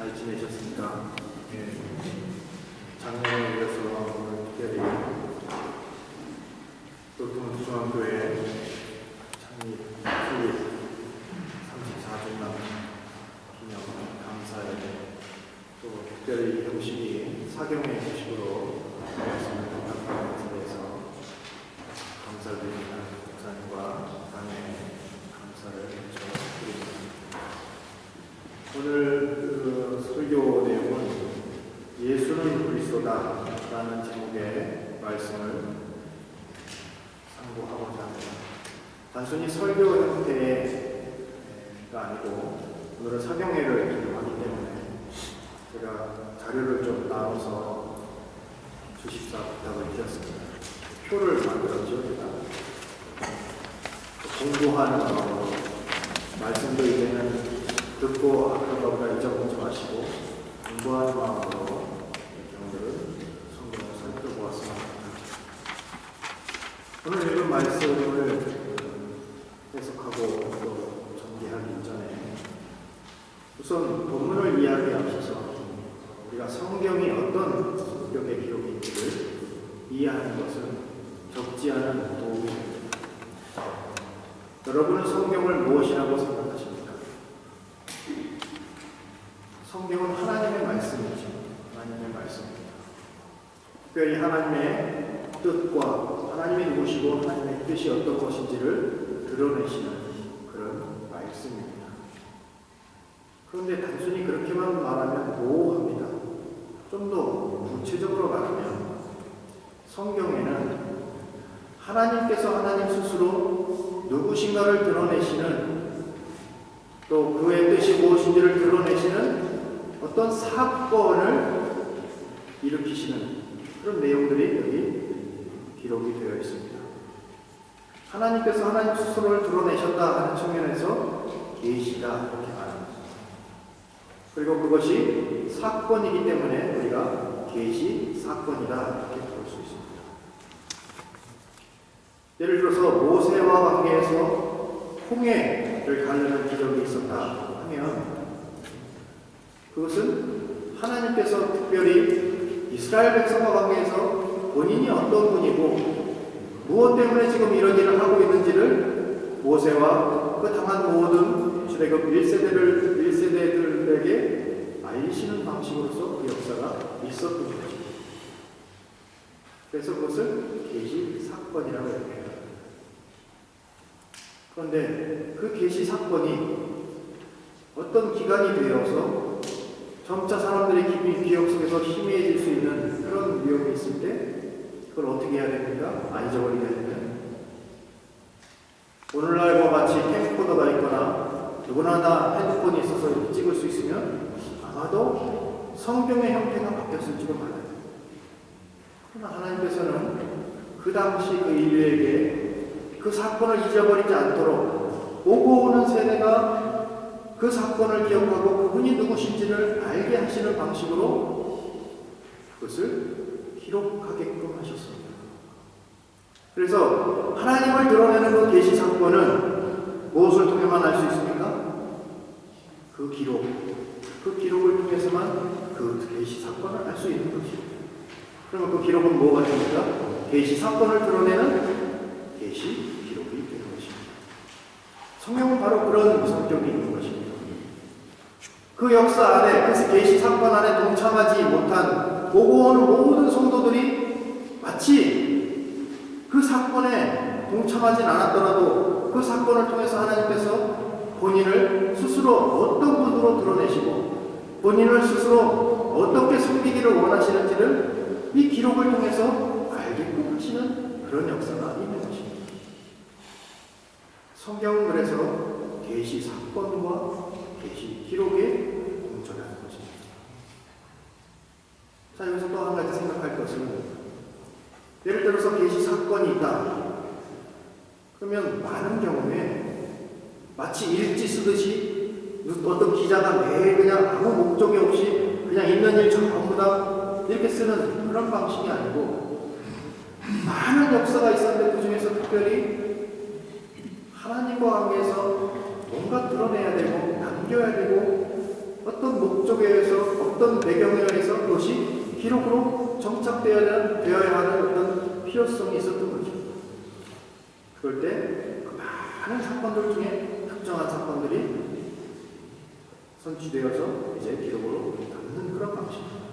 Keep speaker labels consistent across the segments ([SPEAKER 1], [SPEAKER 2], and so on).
[SPEAKER 1] 잘 지내셨습니까? 예. 작년에 이어서 오늘 특별히 도통 중학교에 창립 34주년 기념 감사에 또 특별히 형식이 사경의 형식으로 말씀을 전달하는 것에 대해서 감사드립니다. 목사님과 당의 감사를 드립니다. 오늘 설교 내용은 예수는 그리스도다 라는 제목의 말씀을 상고하고자 합니다. 단순히 설교 형태가 아니고 오늘은 사경회를 기념하기 때문에 제가 자료를 좀 나눠서 주십사 부탁을 드렸습니다. 표를 만들었죠. 제가 공부하는 마음으로 말씀도 이제는 듣고 그런 것보다 잊어보지 마시고 공부하는 마음으로 오늘은 성경을 살펴보았습니다. 오늘 읽은 말씀을 해석하고 또 전개하기 이전에 우선 본문을 이해하기에 앞서서 우리가 성경이 어떤 성격의 기록인지를 이해하는 것은 적지 않은 도움이 됩니다. 여러분은 성경을 무엇이라고 생각하십니까? 성경은 하나님의 말씀이죠. 하나님의 말씀입니다. 특별히 하나님의 뜻과 하나님이 누구시고 하나님의 뜻이 어떤 것인지를 드러내시는 그런 말씀입니다. 그런데 단순히 그렇게만 말하면 모호합니다. 좀 더 구체적으로 말하면 성경에는 하나님께서 하나님 스스로 누구신가를 드러내시는 또 그의 뜻이 무엇인지를 드러내시는 어떤 사건을 일으키시는 그런 내용들이 여기 기록이 되어 있습니다. 하나님께서 하나님 스스로를 드러내셨다 하는 측면에서 계시다 이렇게 말합니다. 그리고 그것이 사건이기 때문에 우리가 계시 사건이다 이렇게 볼 수 있습니다. 예를 들어서 모세와 관계에서 홍해를 가르는 기적이 있었다 하면 그것은 하나님께서 특별히 이스라엘 백성과 관계에서 본인이 어떤 분이고 무엇 때문에 지금 이런 일을 하고 있는지를 모세와 그 당한 모든 출애굽 1세대들에게 알리시는 방식으로서 그 역사가 있었던 것입니다. 그래서 그것을 계시 사건이라고 합니다. 그런데 그 계시 사건이 어떤 기간이 되어서 점차 사람들의 기억 속에서 희미해질 수 있는 그런 위험이 있을 때 그걸 어떻게 해야 됩니까? 안 잊어버리게 되면 오늘날과 같이 캠코더가 있거나 누구나 다 핸드폰이 있어서 이렇게 찍을 수 있으면 아마도 성경의 형태가 바뀌었을지도 몰라요. 그러나 하나님께서는 그 당시 그 인류에게 그 사건을 잊어버리지 않도록 오고 오는 세대가 그 사건을 기억하고 그분이 누구신지를 알게 하시는 방식으로 그것을 기록하게끔 하셨습니다. 그래서 하나님을 드러내는 그 계시 사건은 무엇을 통해만 알 수 있습니까? 그 기록을 통해서만 그 계시 사건을 알 수 있는 것입니다. 그러면 그 기록은 뭐가 됩니까? 계시 사건을 드러내는 계시 기록이 되는 것입니다. 성경은 바로 그런 성격이 있는 것입니다. 그 역사 안에, 그 계시 사건 안에 동참하지 못한 오고 오는 모든 성도들이 마치 그 사건에 동참하진 않았더라도 그 사건을 통해서 하나님께서 본인을 스스로 어떤 분으로 드러내시고 본인을 스스로 어떻게 섬기기를 원하시는지를 이 기록을 통해서 알게끔 하시는 그런 역사가 있는 것입니다. 성경은 그래서 계시 사건과 계시 기록에 공존하는 것입니다. 자, 여기서 또 한 가지 생각할 것은 예를 들어서 계시 사건이 있다. 그러면 많은 경우에 마치 일지 쓰듯이 어떤 기자가 매일 그냥 아무 목적이 없이 그냥 있는 일 전부 다 이렇게 쓰는 그런 방식이 아니고 많은 역사가 있었는데 그 중에서 특별히 하나님과 관계에서 뭔가 드러내야 되고 남겨야 되고 어떤 목적에 의해서 어떤 배경에 의해서 그것이 기록으로 정착되어야 하는 어떤 필요성이 있었던 거죠. 그럴 때 그 많은 사건들 중에 특정한 사건들이 선취되어서 이제 기록으로 남는 그런 방식입니다.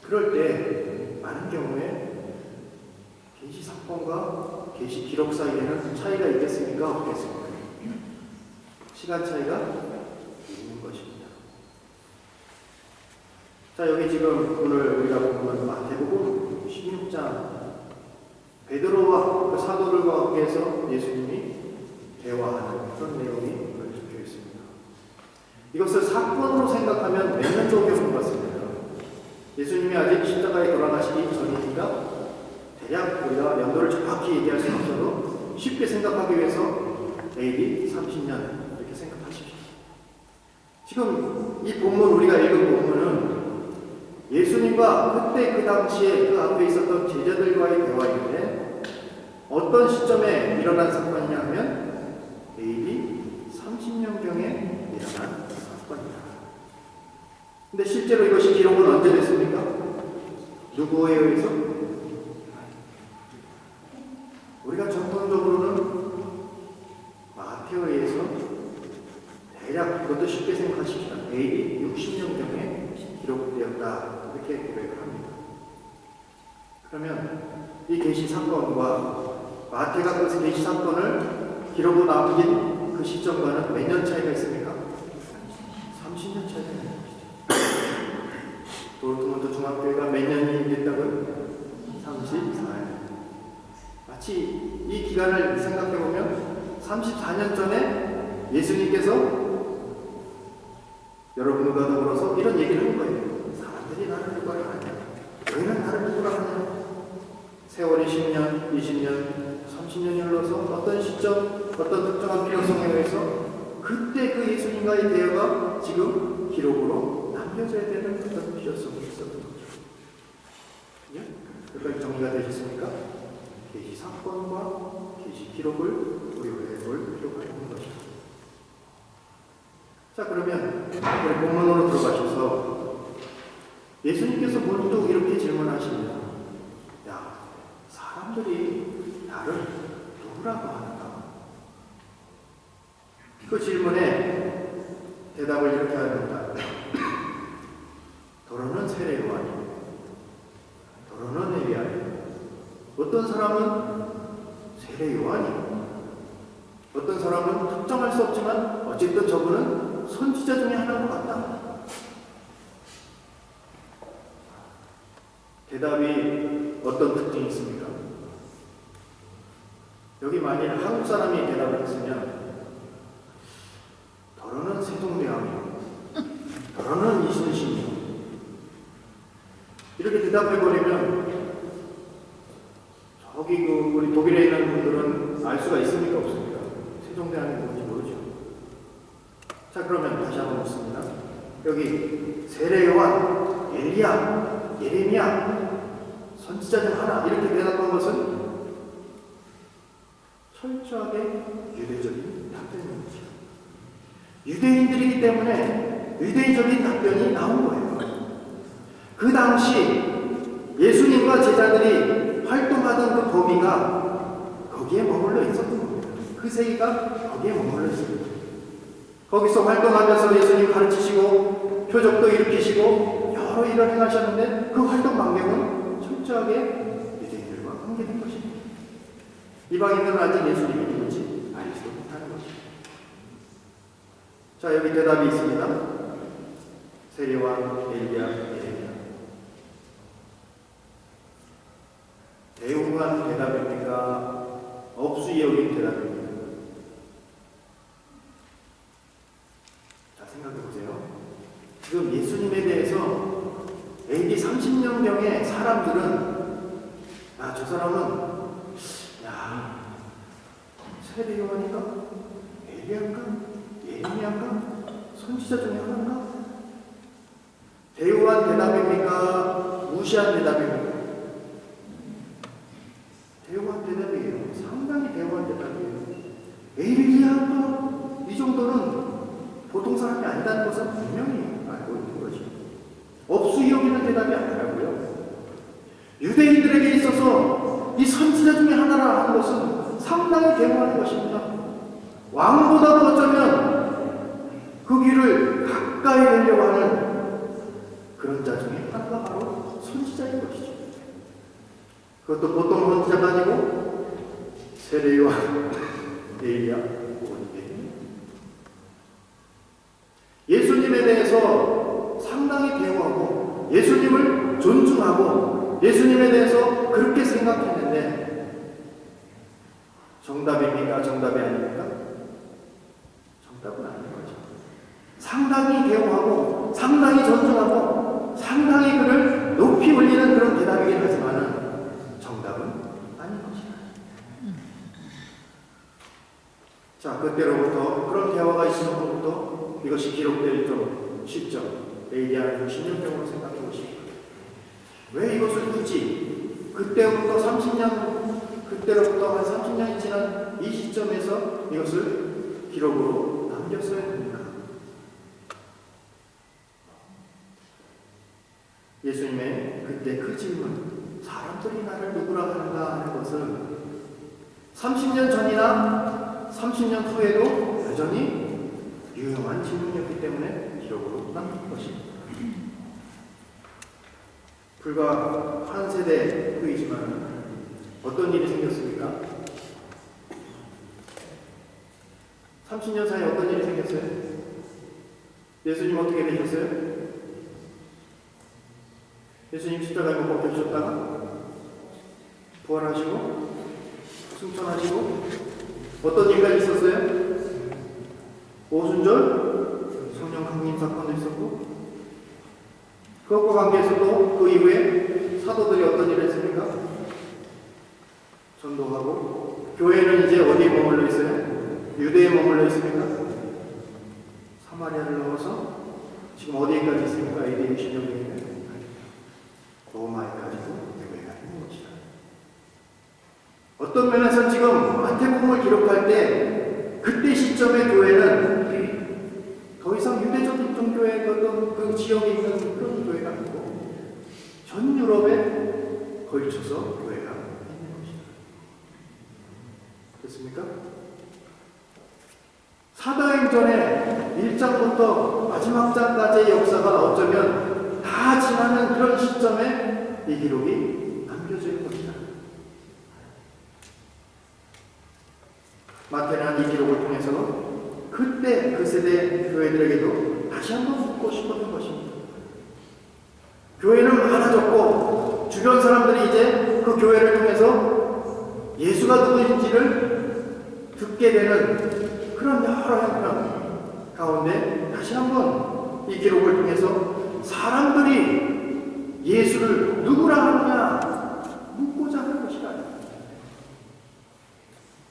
[SPEAKER 1] 그럴 때 많은 경우에 계시 사건과 계시 기록 사이에는 차이가 있겠습니까? 없겠습니까? 시간 차이가 있는 것입니다. 자, 여기 지금 오늘 우리가 보면 마태복음 16장 베드로와 그 사도들과 함께해서 예수님이 대화하는 그런 내용이 적혀 있습니다. 이것을 사건으로 생각하면 몇 년 정도 본 것 같습니다. 예수님이 아직 십자가에 돌아가시기 전이니까 대략 우리가 연도를 정확히 얘기할 수는 없어도 쉽게 생각하기 위해서 AD 30년 이렇게 생각하십시오. 지금 이 본문 우리가 읽은 본문은 예수님과 그때 그 당시에 그 앞에 있었던 제자들과의 대화인데 어떤 시점에 일어난 사건이냐 하면 AD 30년경에 일어난 사건이다. 근데 실제로 이것이 기록은 언제 됐습니까? 누구에 의해서? 우리가 전통적으로는 마태에 의해서 대략 그것도 쉽게 생각하십시오. AD 60년경에 기록되었다. 이렇게 고백을 합니다. 그러면 이 계시 사건과 마태가 그 계시 사건을 기록으로 남긴 그 시점과는 몇 년 차이가 있습니까? 30년 차이가 있는 것이죠. 도르트문트 중학교가 몇 년이 됐다고요? 34년. 마치 이 기간을 생각해보면 34년 전에 예수님께서 여러분과 더불어서 이런 얘기를 한 거예요. 사람들이 나를 누구라 하냐? 너희는 나를 누구라 하냐? 세월이 10년, 20년, 30년이 흘러서 어떤 시점, 어떤 특정한 필요성에 의해서 그때 그 예수님과의 대화가 지금 기록으로 남겨져야 되는 어떤 필요성이 있었던 거죠. 예? 여기까지 정리가 되셨습니까? 계시 사건과 계시 기록을 우리가 볼 필요가 있는 것이죠. 자, 그러면 우리 본문으로 들어가셔서 예수님께서 문득 이렇게 질문하십니다. 야, 사람들이 나를 누구라고 하는가? 그 질문에 대답을 이렇게 합니다. 더러는 세례 요한이, 더러는 엘리야이, 어떤 사람은 세례 요한이, 어떤 사람은 특정할 수 없지만 어쨌든 저분은 선지자 중에 하나인 것 같다. 대답이 어떤 특징이 있습니까? 여기 만일 한국 사람이 대답을 했으면 더러는 세종대왕이요, 더러는 이순신이요, 이렇게 대답해버리면 저기 우리 독일에 있는 분들은 알 수가 있습니까? 없습니까? 세종대왕이 뭔지 모르죠. 자, 그러면 다시 한번 묻습니다. 여기 세례 요한, 엘리야, 예레미야, 선지자 중 하나 이렇게 대답한 것은 철저하게 유대적인 답변입니다. 유대인들이기 때문에 유대인적인 답변이 나온 거예요. 그 당시 예수님과 제자들이 활동하던 그 범위가 거기에 머물러 있었던 겁니다. 그 세계가 거기에 머물러 있습니다. 거기서 활동하면서 예수님 가르치시고 표적도 일으키시고 여러 일을 행하셨는데 그 활동 반경은 철저하게 유대인들과 관계된 것입니다. 이방인들은 아직 예수님이 누군지 알지도 못하는 것입니다. 자, 여기 대답이 있습니다. 세례요한, 엘리야, 예레미야. 대웅한 대답입니까? 없이 여긴 대답입니까? 자, 생각해보세요. 지금 예수님에 대해서 AD 30년경의 사람들은 저 사람은 세례 요한인가? 엘리야인가? 예레미야인가? 선지자 중에 하나인가? 대우한 대답입니까? 무시한 대답입니까? 대우한 대답이에요. 상당히 대우한 대답이에요. 엘리야인가? 이 정도는 보통 사람이 아니다는 것은 분명히 알고 대답이 아니라고요. 유대인들에게 있어서 이 선지자 중에 하나라 하는 것은 상당히 대모하는 것입니다. 왕보다도 어쩌면 그 길을 가까이 가려고 하는 그런 자 중에 하나가 바로 선지자인 것이죠. 그것도 보통 선지자가 아니고 세례요한, 엘리야, 예수님에 대해서 상당히 대우하고 예수님을 존중하고 예수님에 대해서 그렇게 생각했는데 정답입니까? 정답이 아닙니까? 정답은 아닌 거죠. 상당히 대우하고 상당히 존중하고 상당히 그를 높이 올리는 그런 대답이긴 하지만 정답은 아닌 것이다. 자, 그때로부터 그런 대화가 있으면부터 이것이 기록될 좀 시점, AD 60년경으로 생각해 보십시오. 왜 이것을 굳이 그때부터 30년, 그때로부터 한 30년이 지난 이 시점에서 이것을 기록으로 남겼어야 됩니까? 예수님의 그때 그 질문, 사람들이 나를 누구라 하는가 하는 것은 30년 전이나 30년 후에도 여전히 유용한 질문이었기 때문에 기록으로 남긴 것입니다. 불과 한 세대 후이지만 어떤 일이 생겼습니까? 30년 사이에 어떤 일이 생겼어요? 예수님 어떻게 되셨어요? 예수님 십자가에 못 박혀 주셨다가 부활하시고 승천하시고 어떤 일까지 있었어요? 오순절 성령 강림 사건도 있었고 그것과 관계해서도 그 이후에 사도들이 어떤 일을 했습니까? 전도하고 교회는 이제 어디에 머물러 있어요? 유대에 머물러 있습니까? 사마리아를 넘어서 지금 어디에까지 있습니까? AD 60년경에 로마에까지도 교회가 있는 것이다. 어떤 면에서 지금 마태복음을 기록할 때 그때 시점의 교회는 더 이상 유대적 종교의 어떤 그 지역에 있는 그런 교회가 아니고 전 유럽에 걸쳐서 교회가 있는 것이다. 됐습니까? 사도행전의 1장부터 마지막 장까지의 역사가 어쩌면 다 지나는 그런 시점에 이 기록이 남겨져 있는 것이다. 마태는 이 기록을 통해서 그때 그 세대 교회들에게도 다시 한번 묻고 싶었던 것입니다. 교회는 많아졌고 주변 사람들이 이제 그 교회를 통해서 예수가 누구인지를 듣게 되는 그런 여러 형편 가운데 다시 한번 이 기록을 통해서 사람들이 예수를 누구라 하느냐 묻고자 하는 것이다.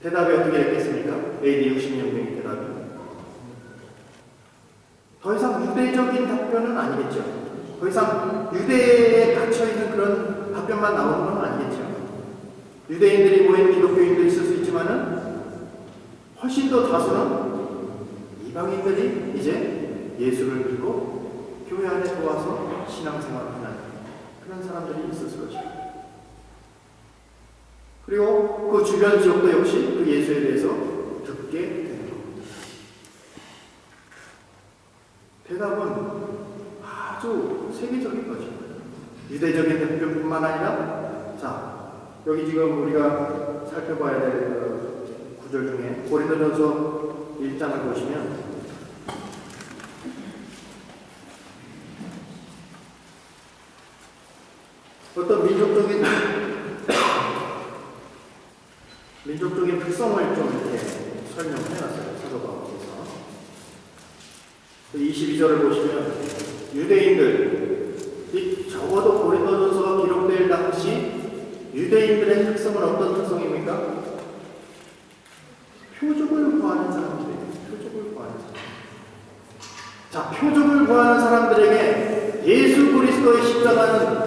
[SPEAKER 1] 대답이 어떻게 됐겠습니까? AD 60년경의 대답이 더 이상 유대적인 답변은 아니겠죠. 더 이상 유대에 갇혀있는 그런 답변만 나오는 건 아니겠죠. 유대인들이 모인 기독교인도 있을 수 있지만은 훨씬 더 다수는 이방인들이 이제 예수를 믿고 교회 안에 들어와서 신앙생활을 하는 그런 사람들이 있었을 것입니다. 그리고 그 주변 지역도 역시 그 예수에 대해서 듣게 되는 겁니다. 대답은 아주 세계적인 거죠. 유대적인 대표뿐만 아니라 자, 여기 지금 우리가 살펴봐야 될 구절 중에 고린도전서 1장을 보시면 어떤 민족적인 특성을 좀 이렇게 설명을 해놨어요. 사도 바울께서 22절을 보시면 유대인들, 적어도 고린도전서가 기록될 당시 유대인들의 특성은 어떤 특성입니까? 표적을 구하는 사람들이에요. 표적을 구하는 사람. 자, 표적을 구하는 사람들에게 예수 그리스도의 십자가는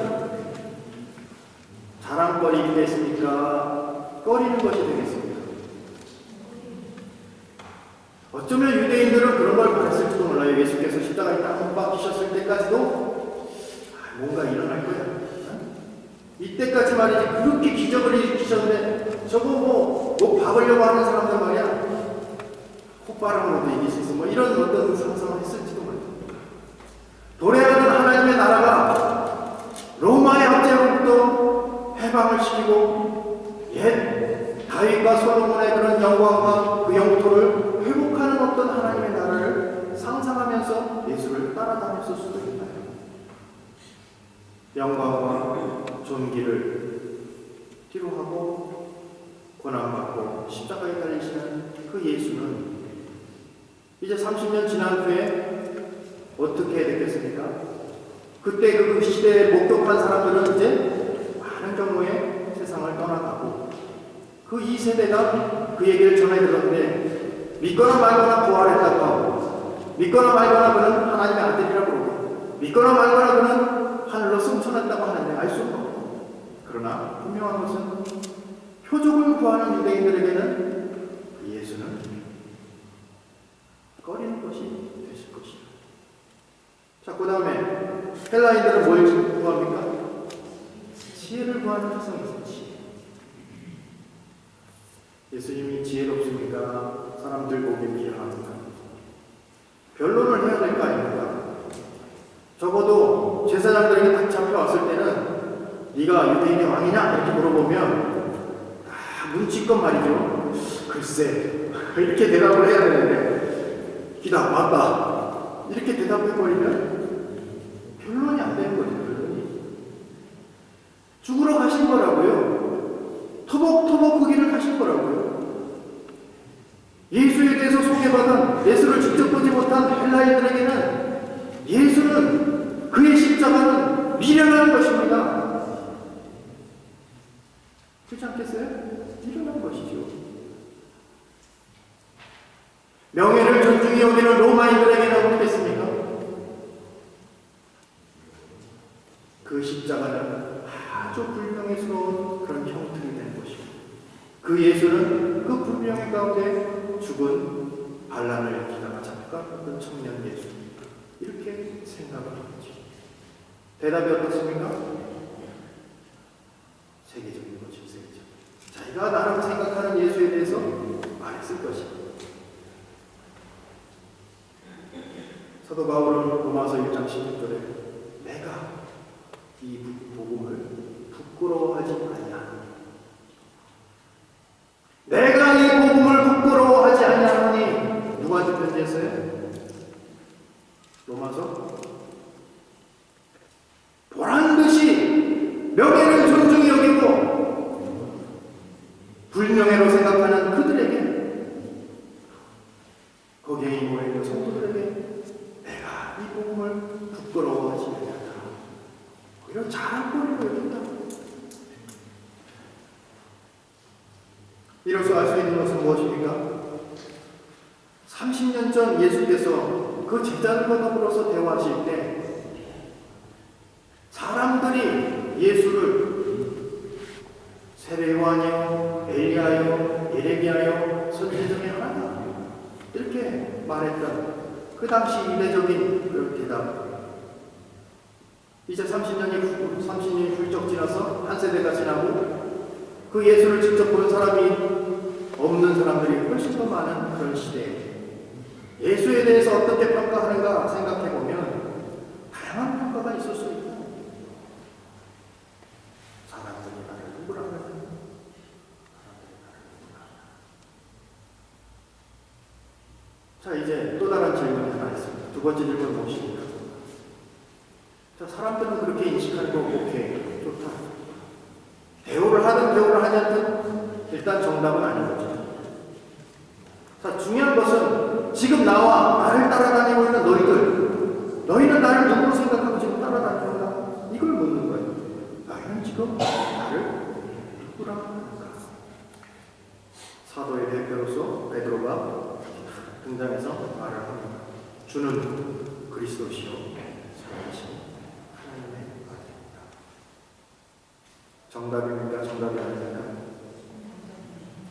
[SPEAKER 1] 자랑거리 되겠습니까? 꺼리는 것이 되겠습니까? 어쩌면 유대인들은 그런 걸 바랬을지도 몰라요. 예수께서 십자가에 딱 못 박히셨을 때까지도 뭔가 일어날 거야. 이때까지 말이지 그렇게 기적을 일으키셨는데 저거 뭐 박으려고 하는 사람들 말이야. 콧바람으로도 이길 수 있어. 뭐 이런 어떤 상상을 했을지도 몰라. 도래하는 하나님의 나라가 로마의 압제로부터 해방을 시키고 옛 다윗과 솔로몬의 그런 영광과 그 영토를 회복하는 어떤 하나님의 나라를 상상하면서 예수를 따라다녔을 수도 있나요? 영광과 존귀를 뒤로하고 고난받고 십자가에 달리시는 그 예수는 이제 30년 지난 후에 어떻게 됐겠습니까? 그때 그 시대에 목격한 사람들은 이제 많은 경우에 세상을 떠나가고 그 2세대가 그 얘기를 전해 들었는데 믿거나 말거나 부활했다고 하고 믿거나 말거나 그는 하나님의 아들이라고 그러고 믿거나 말거나 그는 하늘로 승천했다고 하는데 알 수가 없고 그러나 분명한 것은 표적을 구하는 유대인들에게는 그 예수는 꺼리는 것이 되실 것이다. 자, 그 다음에 헬라인들은 뭘 구합니까? 지혜를 구하는 세상이 있어요. 예수님이 지혜롭습니까? 사람들 보기에 비하합니까? 변론을 해야 될 거 아닙니까? 적어도 제사장들에게 딱 잡혀왔을 때는 네가 유대인의 왕이냐? 이렇게 물어보면 눈치껏 말이죠. 글쎄 이렇게 대답을 해야 되는데 기다 맞다 이렇게 대답해버리면 변론이 안 되는 거죠. 변론이 죽으러 가신 거라고요. 터벅터벅 그 길을 가신 거라고요. 예수에 대해서 소개받은 예수를 직접 보지 못한 헬라인들에게는 예수는 그의 십자가는 미련한 것입니다. 그렇지 않겠어요? 미련한 것이죠. 명예를 존중히 여기는 로마인들에게는 어떻겠습니까? 그 십자가는 아주 불명예스러운 그런 형틀이 된 것이고 그 예수는 그 불명예 가운데 죽은 반란을 일으키다가 잡혀간 청년 예수입니다. 이렇게 생각을 하죠. 대답이 어떻습니까? 세계적인 것이 세계적. 자기가 나라고 생각하는 예수에 대해서 말했을 것입니다. 사도 바울은 로마서 1장 16절에 내가 이 복음을 부끄러워하지 아니하노니 내가 이 복음을 부끄러워하지 아니하노니 누구한테 편지했어요? 로마서 보란듯이 명예를 존중히 여기고 불명예로 생각하는 그들에게 거기에 모여있는 성도들에게 내가 이 복음을 부끄러워하지 아니하노니 이런 자랑거리로 여긴다. 이로써 알 수 있는 것은 무엇입니까? 30년 전 예수께서 그 제자들과 더불어서 대화하실 때 사람들이 예수를 세례요한이요, 엘리야요, 예레미야요, 선지 중에 하나다 이렇게 말했던 그 당시 이례적인 그런 대답. 이제 30년이 훌쩍 지나서 한 세대가 지나고 그 예수를 직접 본 사람이 없는 사람들이 훨씬 더 많은 그런 시대에 예수에 대해서 어떻게 평가하는가 생각해보면 다양한 평가가 있을 수 있다. 사람들이 나를 누구라고 하냐? 자, 이제 또 다른 질문이 하나 있습니다. 두 번째 질문은 무엇입니까? 자, 사람들은 그렇게 인식하는 거 오케이, 좋다. 대우를 하든 대우를 하지 않든 일단 정답은 아닌 거죠. 자, 중요한 것은 지금 나를 따라다니고 있는 너희는 나를 누구로 생각하고 지금 따라다니는가? 이걸 묻는 거예요. 너희는 지금 나를 누구라고 하는가? 사도의 대표로서 베드로가 등장해서 말을 합니다. 주는 그리스도시요 살아계신 하나님의 아들입니다. 정답입니까? 정답이 아닙니까?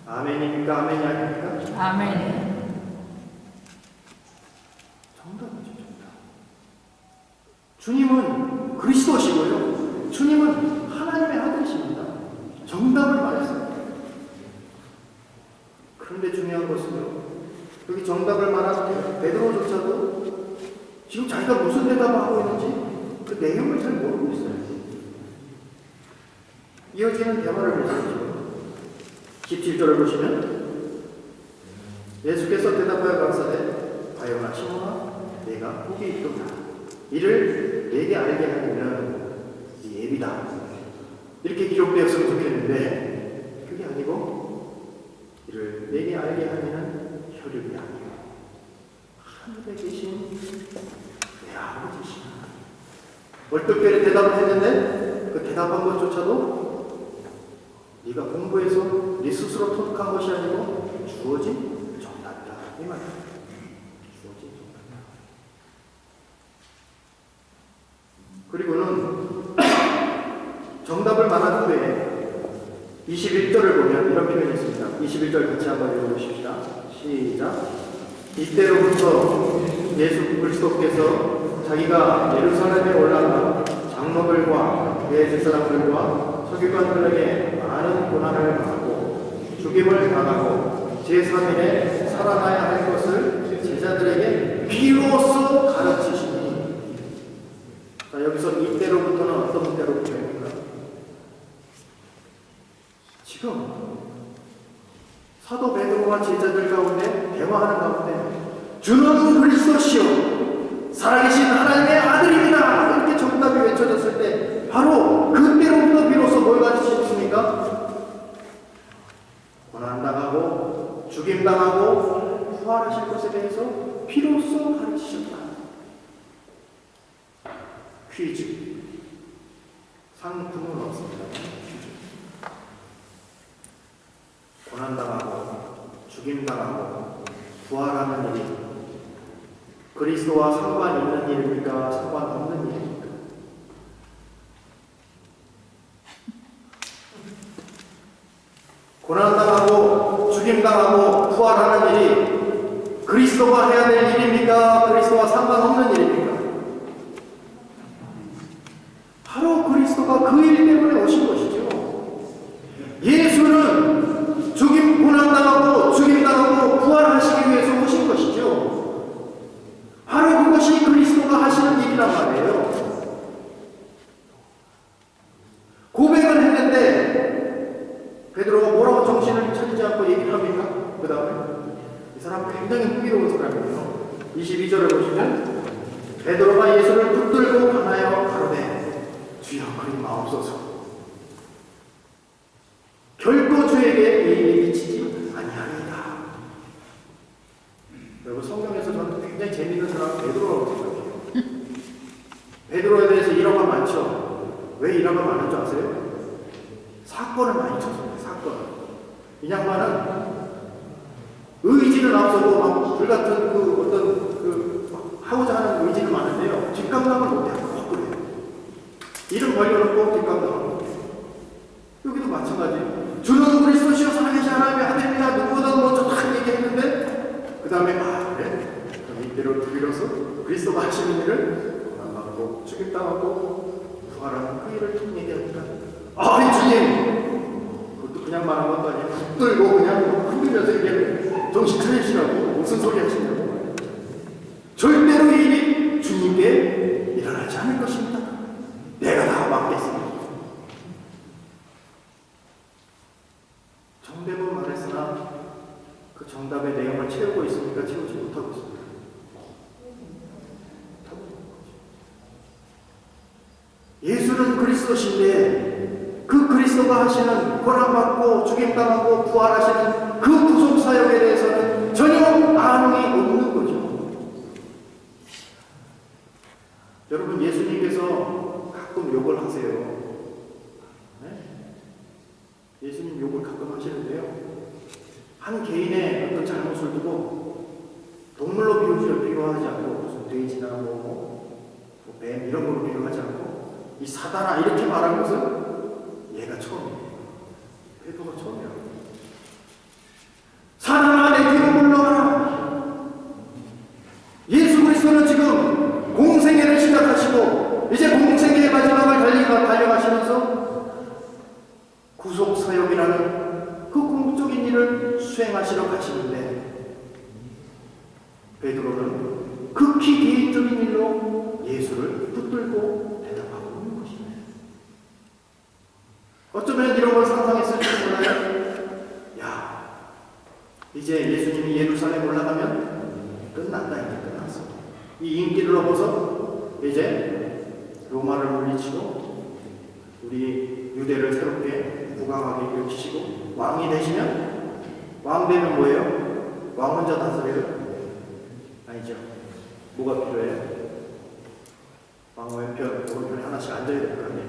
[SPEAKER 1] 아멘입니까? 아멘이 아닙니까?
[SPEAKER 2] 아멘.
[SPEAKER 1] 정답이죠, 정답. 주님은 그리스도시고요. 주님은 하나님의 아들이십니다. 정답을 말했어요. 그런데 중요한 것은요, 여기 정답을 말한 베드로조차도 지금 자기가 무슨 대답을 하고 있는지 그 내용을 잘 모르고 있어요. 이어지는 대화를 보시죠. 17절을 보시면 예수께서 대답하여 가라사대 바요나 시몬아 내가 복이 있도다. 이를 내게 알게 하려면 네 예비다. 이렇게 기록되었으면 좋겠는데 그게 아니고 이를 내게 알게 하려는 혈육이 아니고 하늘에 계신 내 아버지시다. 얼떨결에 대답을 했는데 그 대답한 것조차도 네가 공부해서 네 스스로 터득한 것이 아니고 주어진 정답이다. 이 말이야. 주어진 정답이다. 그리고는 정답을 말한 후에 21절을 보면 이런 표현이 있습니다. 21절 같이 한번 읽어보십시다. 시작. 이때로부터 예수 그리스도께서 자기가 예루살렘에 올라가 장로들과 대제사장들과 서기관들에게 많은 고난을 받고 죽임을 당하고 제3일에 살아나야 할 것을 제자들에게 비로소 가르치시니. 자, 여기서 이때로부터는 어떤 때로부터입니까? 지금 사도 베드로와 제자들 가운데 대화하는 가운데 주는 그리스도시요 살아계신 하나님의 아들입니다. 이렇게 정답이 외쳐졌을 때 바로 그때로부터 비로소 뭘 가르치셨습니까? 고난당하고 죽임당하고 부활하실 것에 대해서 비로소 가르치셨다. 퀴즈. 상품은 없습니다. 퀴즈. 고난당하고 죽임당하고 부활하는 일이 그리스도와 상관 있는 일입니까? 상관없는 일입니까? 고난당하고 죽임당하고 부활하는 일이 그리스도가 해야 될 일입니까? 그리스도와 상관없는 일입니까? 바로 그리스도가 그 일 때문에 오신 것이죠. 예수는 고난당하고 죽임당하고 부활하시기 위해서 오신 것이죠. 바로 그것이 그리스도가 하시는 일이란 말이에요. 고백을 했는데 베드로가 뭐라고 정신을 차리지 않고 얘기를 합니까? 그 다음에 이 사람 굉장히 흥미로운 사람이에요. 22절을 보시면 베드로가 예수를 붙들고 가나요 가로되 주여 그리 마옵소서. 결코 주에게 이 일이 미치지 아니하리이다. 여러분 성경에서 저는 굉장히 재미있는 사람 베드로라고 생각해요. 베드로에 대해서 일화가 많죠. 왜 일화가 많은 줄 아세요? 사건을 많이 쳤어요. 사건. 이 양반은 의지는 앞서고 막 불같은 하고자 하는 의지는 많은데요. 뒷감당을 못해요. 그래요. 이름 벌려놓고 뒷감당을 못해요. 여기도 마찬가지. 주는 그리스도시요 살아계신 하나님의 아들입니다. 누구보다 먼저 딱 얘기했는데 그 다음에 그래? 그럼 이때로 비로소 그리스도가 하시는 일을 고난받고 죽임당하고 부활하는 그 일을 통 얘기합니다. 주님! 그것도 그냥 말한 것도 아니에요. 붙들고 그냥 흔들면서 얘기하는 정신 차리시라고 무슨 소리 하시냐고. 절대로 이 일이 주님께 일어나지 않을 것입니다. 내가 다 막겠습니다. 정답은 말했으나 그 정답의 내용을 채우고 있으니까 채우지 못하고 있습니다. 예수는 그리스도신데 그 그리스도가 하시는 고난받고 죽임당하고 부활하시는 그 구속사역에 대해서는 전혀 반응이 없는 거죠. 여러분 예수님께서 가끔 욕을 하세요. 네? 예수님 욕을 가끔 하시는데요. 한 개인의 어떤 잘못을 두고 동물로 비유하지 않고 무슨 돼지나 뱀 이런 걸로 비유하지 않고 이 사단아 이렇게 말한 것은 얘가 처음이에요. 베드로가 처음이에요. 사단아 내 뒤로 물러가라. 예수 그리스도는 지금 공생애를 시작하시고 이제 공생애에 예루살렘을 달려가시면서 구속사역이라는 그 공적인 일을 수행하시러 가시는데 베드로는 극히 개인적인 일로 예수를 붙들고 대답하고 있는 것입니다. 어쩌면 이런 걸 상상했을지 몰라요. 야, 이제 예수님이 예루살렘 올라가면 끝난다. 이제 끝났어. 이 인기를 얻어서 이제 로마를 물리치고 우리 유대를 새롭게 부강하게 일으키시고 왕이 되시면, 왕 되면 뭐예요? 왕 혼자 다스려요? 아니죠. 뭐가 필요해요? 왕 왼편, 오른편에 하나씩 앉아야 될 거 아니에요?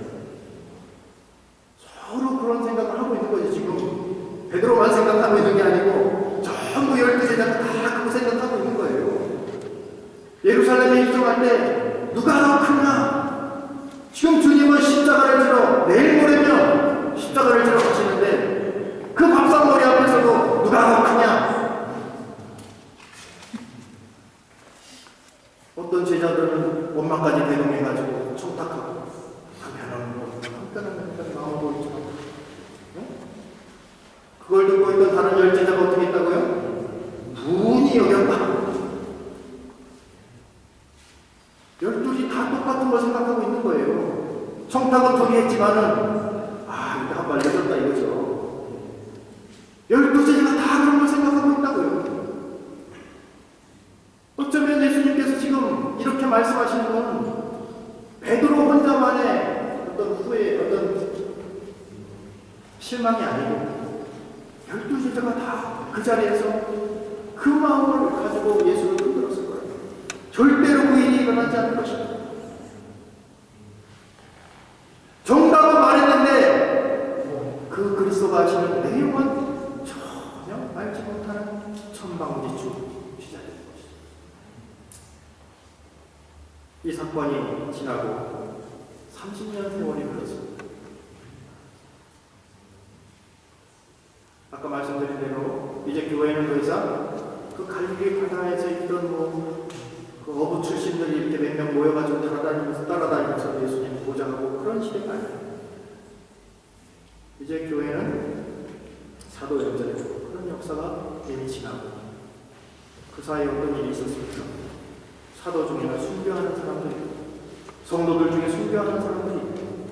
[SPEAKER 1] 서로 그런 생각을 하고 있는 거지. 지금 베드로만 생각하고 있는 게 아니고 전부 12제자가 다 그거 생각하고 있는 거예요. 예루살렘에 입성할 때 누가 더 크냐? 지금 주님은 십자가를 지러 내일 모레면 십자가를 지러 가시는데 그 밥상머리 앞에서도 누가 더 크냐? 어떤 제자들은 원망까지 대동해가지고 청탁하고 한편은 마음을 보이죠. 그걸 듣고 있던 다른 10제자가 어떻게 했다고요? 무은히 여겼다. 12이 다 똑같은 걸 생각하고 있는 거예요. 청탁은 둘이 했지만은 이거 한 발 늦었다 이거죠. 12제자가 다 그런 걸 생각하고 있다고요. 어쩌면 예수님께서 지금 이렇게 말씀하시는 건 베드로 혼자만의 어떤 후회, 어떤 실망이 아니고 12제자가 다 그 자리에서 그 마음을 가지고 예수를 흔들었을 거예요. 절대로 그 일이 일어나지 않을 것입니다. 정답은 말했는데 그 그리스도가 하시는 내용은 전혀 알지 못하는 천방지축 시작된 것이죠. 이 사건이 지나고 30년 세월이 흘렀습니다. 아까 말씀드린 대로 이제 교회는 더 이상 그 갈릴리 바다에서 있던 그 어부 출신들이 이렇게 몇 명 모여가지고 따라다니면서 예수님 보장하고 그런 시대가 아니에요. 이제 교회는 사도 연전이고 그런 역사가 이미 지나고 그 사이에 어떤 일이 있었습니까? 사도 중에는 순교하는 사람들이 있고 성도들 중에 순교하는 사람들이 있고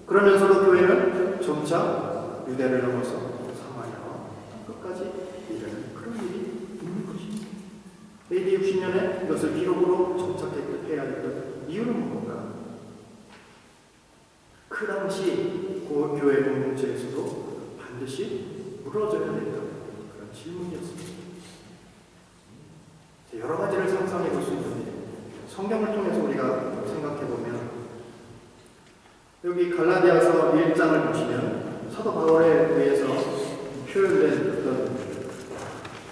[SPEAKER 1] 그러면서도 교회는 점차 유대를 넘어서 끝까지 이르는 그런 일이 있는 것입니다. AD 60년에 이것을 기록으로 정착해야 했던 이유는 뭔가? 그 당시 그 교회 공동체에서도 반드시 무너져야 된다는 그런 질문이었습니다. 여러 가지를 상상해 볼 수 있는데 성경을 통해서 우리가 생각해 보면 여기 갈라디아서 1장을 보시면 사도 바울에 의해서 표현된 어떤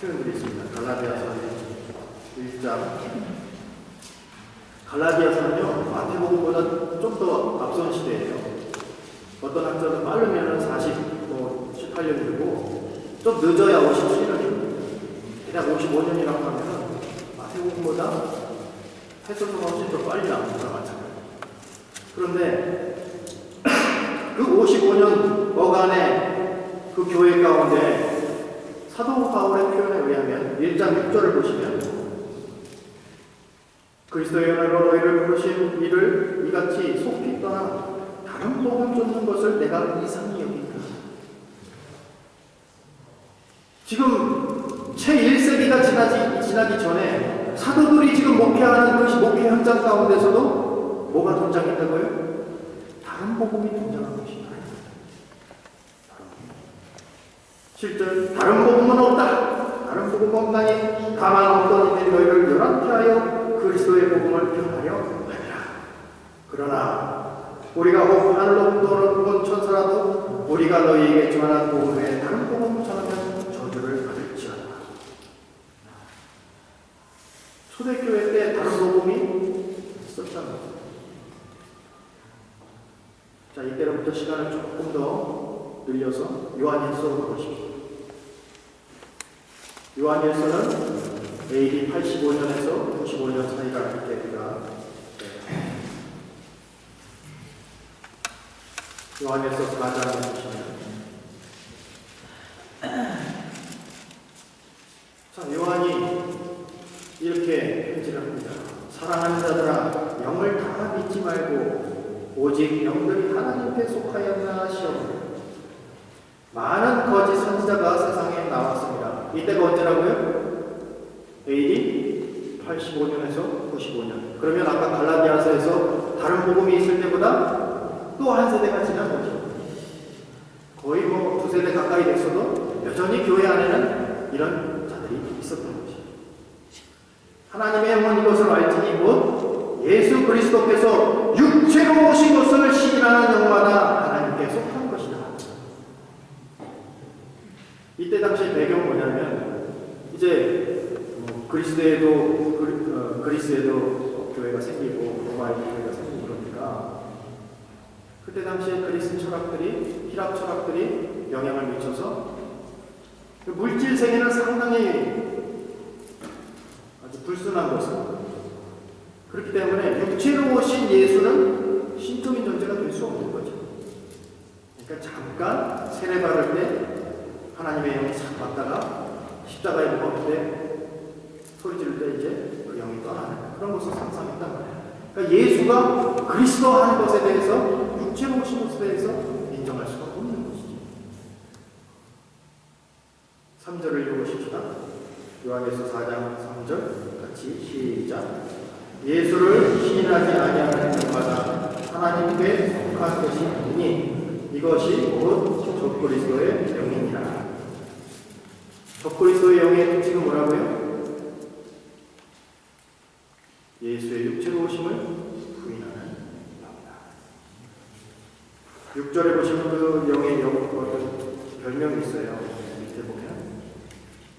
[SPEAKER 1] 표현들이 있습니다. 갈라디아서 1장. 갈라디아서는요, 마태복음보다 좀 더 앞선 시대예요. 어떤 학자는 빠르면 18년이고, 좀 늦어야 57년이고, 대략 55년이라고 하면 마태복음보다 해석도 훨씬 더 빨리 나옵니다. 마찬가지로. 그런데 그 55년 어간의 그 교회 가운데 사도 바울의 표현에 의하면 1장 6절을 보시면 그리스도의 은혜로 너희를 부르신 이를 이같이 속히 떠나 다른 복음 쫓는 것을 내가 이상히 여긴다. 지금 제1세기가 지나기 전에 사도들이 지금 목회하는 그 목회 현장 가운데서도 뭐가 등장했다고요? 다른 복음이 등장한 것이다. 실제 다른 복음은 없다. 다른 복음 없나니 다만 어떤 이들이 너희를 열악케 하여 그리스도의 복음을 변하려 하리라. 그러나 우리가 혹 하늘로부터 온 천사라도 우리가 너희에게 전한 복음 외에 다른 복음을 전하면 저주를 받을지어다. 초대교회 때 다른 복음이 있었다는 거죠. 자, 이때로부터 시간을 조금 더 늘려서 요한일서로 보십시오. 요한일서는 AD 85년에서 95년 사이가 이렇게 우리가 요한에서 4장에 보시면, 자, 요한이 이렇게 편지를 합니다. 사랑하는 자들아, 영을 다 믿지 말고 오직 영들이 하나님께 속하였나 하시오. 많은 거짓 선지자가 세상에 나왔습니다. 이때가 언제라고요? AD 85년에서 95년. 그러면 아까 갈라디아서에서 다른 복음이 있을 때보다 또 한 세대가 지난 거죠. 거의 뭐 두 세대 가까이 됐어도 여전히 교회 안에는 이런 자들이 있었던 거죠. 하나님의 영은 이것을 알지니 곧 예수 그리스도께서 육체로 오신 것을 시인하는 영마다 하나님께 속한 것이다. 이때 당시 배경 뭐냐면, 이제 그리스에도 교회가 생기고 로마에 교회가 생기고 그러니까 그때 당시에 그리스 철학들이, 힐랍 철학들이 영향을 미쳐서 물질 세계는 상당히 아주 불순한 것을, 그렇기 때문에 육체로 오신 예수는 신적인 존재가 될 수 없는 거죠. 그러니까 잠깐 세례 받을 때 하나님의 영이 싹 왔다가 십자가에 못 박을 때 소리 지를 때 이제 그 영이 떠나는 그런 것을 상상했단 말이에요. 그러니까 예수가 그리스도 하는 것에 대해서, 육체로 오신 것에 대해서 인정할 수가 없는 것이죠. 3절을 읽어보십시다. 요한에서 4장 3절 같이 시작. 예수를 시인하지 아니하는 자마다 하나님께 속한 것이니 이것이 곧 적그리스도의 영이니라. 적그리스도의 영의 특징은 뭐라고요? 예수의 육체로 오심을 부인하는 영이다. 6절에 보시면 그 영의 어떤 별명이 있어요. 밑에 보면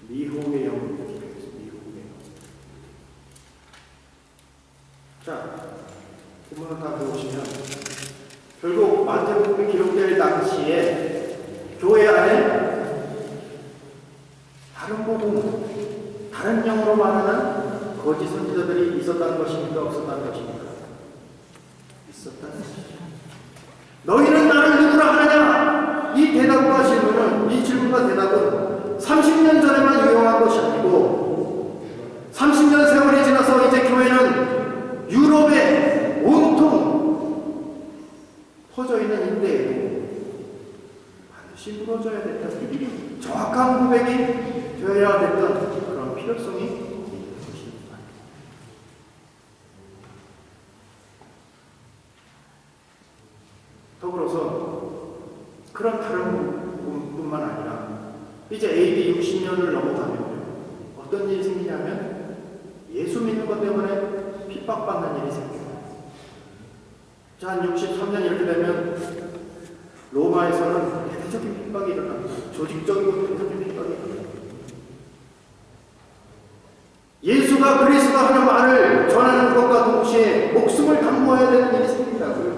[SPEAKER 1] 미혹의 영, 미혹의 영. 자, 본문을 다 보시면 결국 마태복음이 기록될 당시에 교회 안에 다른 복음, 다른 영으로 말하는 거짓 선지자들이 있었다는 것입니까? 없었다는 것입니까? 있었다는 것이죠. 너희는 나를 누구라 하느냐? 이 대답과 질문은, 이 질문과 대답은 30년 전에만 유용한 것이 아니고 30년 세월이 지나서 이제 교회는 유럽에 온통 퍼져 있는 인대에도 반드시 물어줘야 됐던, 정확한 고백이 되어야 됐던 그런 필요성이 있는 것입니다. 더불어서 그런 다른 부분뿐만 아니라 이제 AD 60년을 넘어가면 어떤 일이 생기냐면 예수 믿는 것 때문에 핍박받는 일이 생겨요. 자, 한 63년 이렇게 되면 로마에서는 대대적인 핍박이 일어납니다. 조직적이고 대대적인 핍박이 일어납니다. 예수가 그리스도 하는 말을 전하는 것과 동시에 목숨을 담보해야 되는 일이 생긴다고요.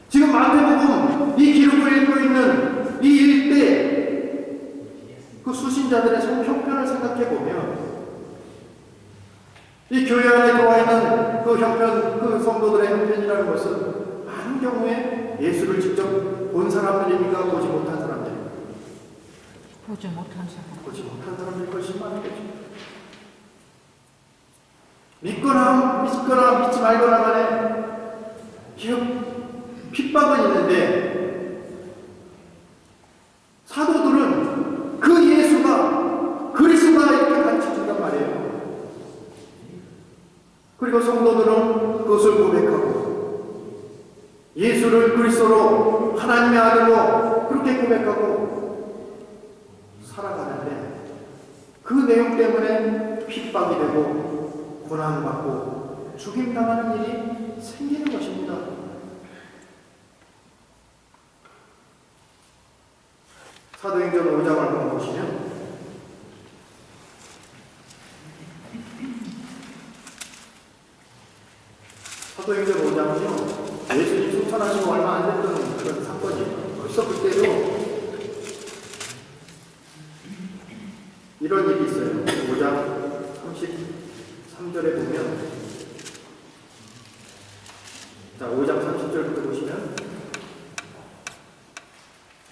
[SPEAKER 1] 지금 마태복음 이 기록을 읽고 있는 이 일대 그 수신자들의 형편을 생각해 보면 이 교회 안에 들어와 있는 그 형편, 그 성도들의 형편이라는 것은 많은 경우에 예수를 직접 본 사람들입니까? 보지 못한 사람들입니까?
[SPEAKER 2] 보지 못한 사람.
[SPEAKER 1] 보지 못한 사람들이 훨씬 많은 거죠. 믿거나 믿지 말거나 간에 핍박은 있는데 사도들은 그 예수가 그리스도다 이렇게 가르쳐준단 말이에요. 그리고 성도들은 그것을 고백하고 예수를 그리스도로 하나님의 아들로 그렇게 고백하고 살아가는데 그 내용 때문에 핍박이 되고 고난받고 죽임당하는 일이 생기는 것입니다. 사도행전 5장을 한번 보시면 사도행전 5장은요 예수님 승천하시고 얼마 안 됐던 그런 사건이에요. 벌써 그때도 이런 일이 있어요. 5장 33절에 보면, 자 5장 30절부터 보시면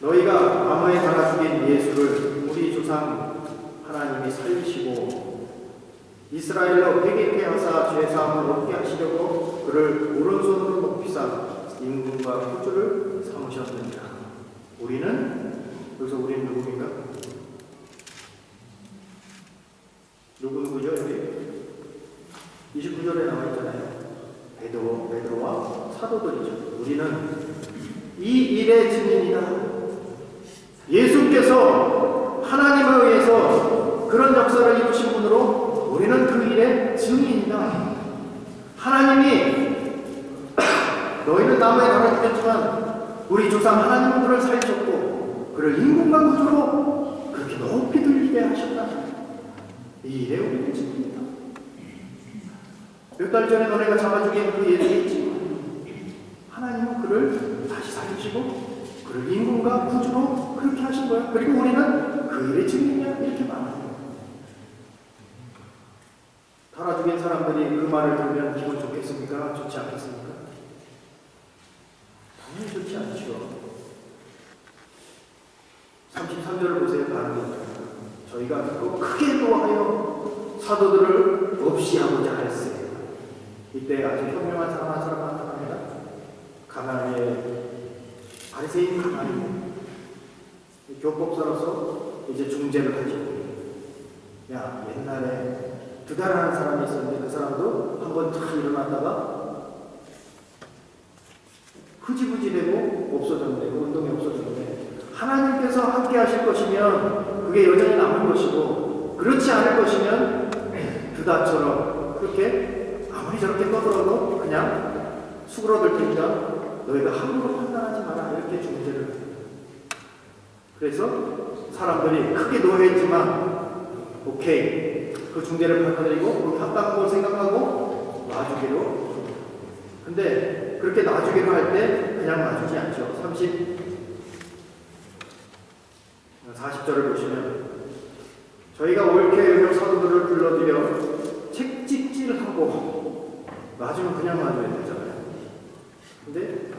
[SPEAKER 1] 너희가 나무에 달아 죽인 예수를 우리 조상 하나님이 살리시고 이스라엘로 회개케 하사 죄사함을 얻게 하시려고 그를 오른손으로 높이사 임금과 구주를 삼으셨느니라. 우리는 여기서 우리는 누구인가? 누구죠 여기? 29절에 나와 있잖아요. 베드로와 사도들이죠. 우리는 이 일의 증인이다. 예수께서 하나님에 의해서 그런 역사를 이루신 분으로 우리는 그 일의 증인이다. 하나님이 너희는 나무에 달아 죽였지만 우리 조상 하나님은 그를 살리셨고 그를 임금과 구주로 그렇게 높이 들리게 하셨다. 이 일의 우리의 증인이다. 몇 달 전에 너네가 잡아 죽인 그 예수 있지? 하나님은 그를 다시 살리시고 그를 임금과 구주로 그렇게 하신 거야. 그리고 우리는 그 일의 증인이야. 이렇게 말합니다. 달아 죽인 사람들이 그 말을 들으면 기분 좋겠습니까? 좋지 않겠습니까? 당연히 좋지 않죠. 33절을 보세요. 바르게. 저희가 또 크게 노하여 사도들을 없이 하고자 할세. 이때 아주 현명한 사람 한 사람 나타납니다. 가나안의 바리새인 가나안이 교법사로서 이제 중재를 하죠. 야, 옛날에 두다라는 사람이 있었는데 그 사람도 한번 탁 일어났다가 흐지부지 되고 없어졌는데 그 운동이 없어졌는데 하나님께서 함께 하실 것이면 그게 여전히 남을 것이고 그렇지 않을 것이면 두다처럼 그렇게 아무리 저렇게 떠들어도 그냥 수그러들 테니까 너희가 함부로 판단하지 마라. 이렇게 중재를 해요. 그래서 사람들이 크게 노해했지만 오케이. 그 중재를 받아들이고 그 합당한 걸 생각하고 놔주기로. 근데 그렇게 놔주기로 할 때 그냥 놔주지 않죠. 40절을 보시면 저희가 옳게 여겨 사도들을 불러들여 책찍질하고 놔주면 그냥 놔줘야 되잖아요. 근데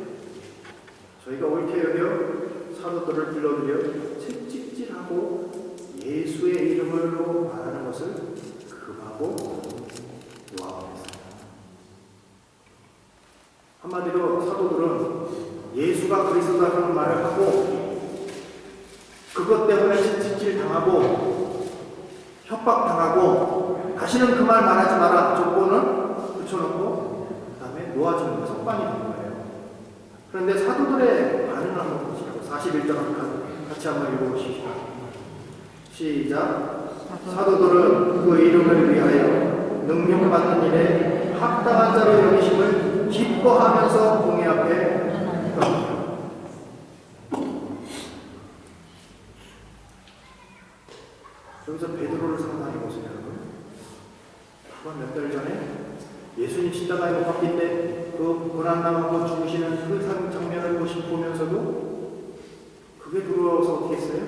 [SPEAKER 1] 저희가 옳게 여겨 사도들을 불러들여 책찍질하고 예수의 이름으로 말하는 것을 금하고 노하옵니다. 한마디로 사도들은 예수가 그리스도라는 말을 하고 그것 때문에 채찍질 당하고 협박당하고 다시는 그 말 말하지 마라 조건을 붙여놓고 그 다음에 놓아주는 거 석방이 된 거예요. 그런데 사도들의 반응을 한번 보시라고 41절 같이 한번 읽어보십시오. 시작. 사도들은 그 이름을 위하여 능력받는 일에 합당한 자로 여기심을 기뻐하면서 공회 앞에 여기서 베드로를 상상해 보세요, 여러분. 그건 몇 달 전에 예수님 십자가에 못 박힐 때 그 고난당하고 죽으시는 그 장면을 보면서도 그게 두려워서 어떻게 했어요?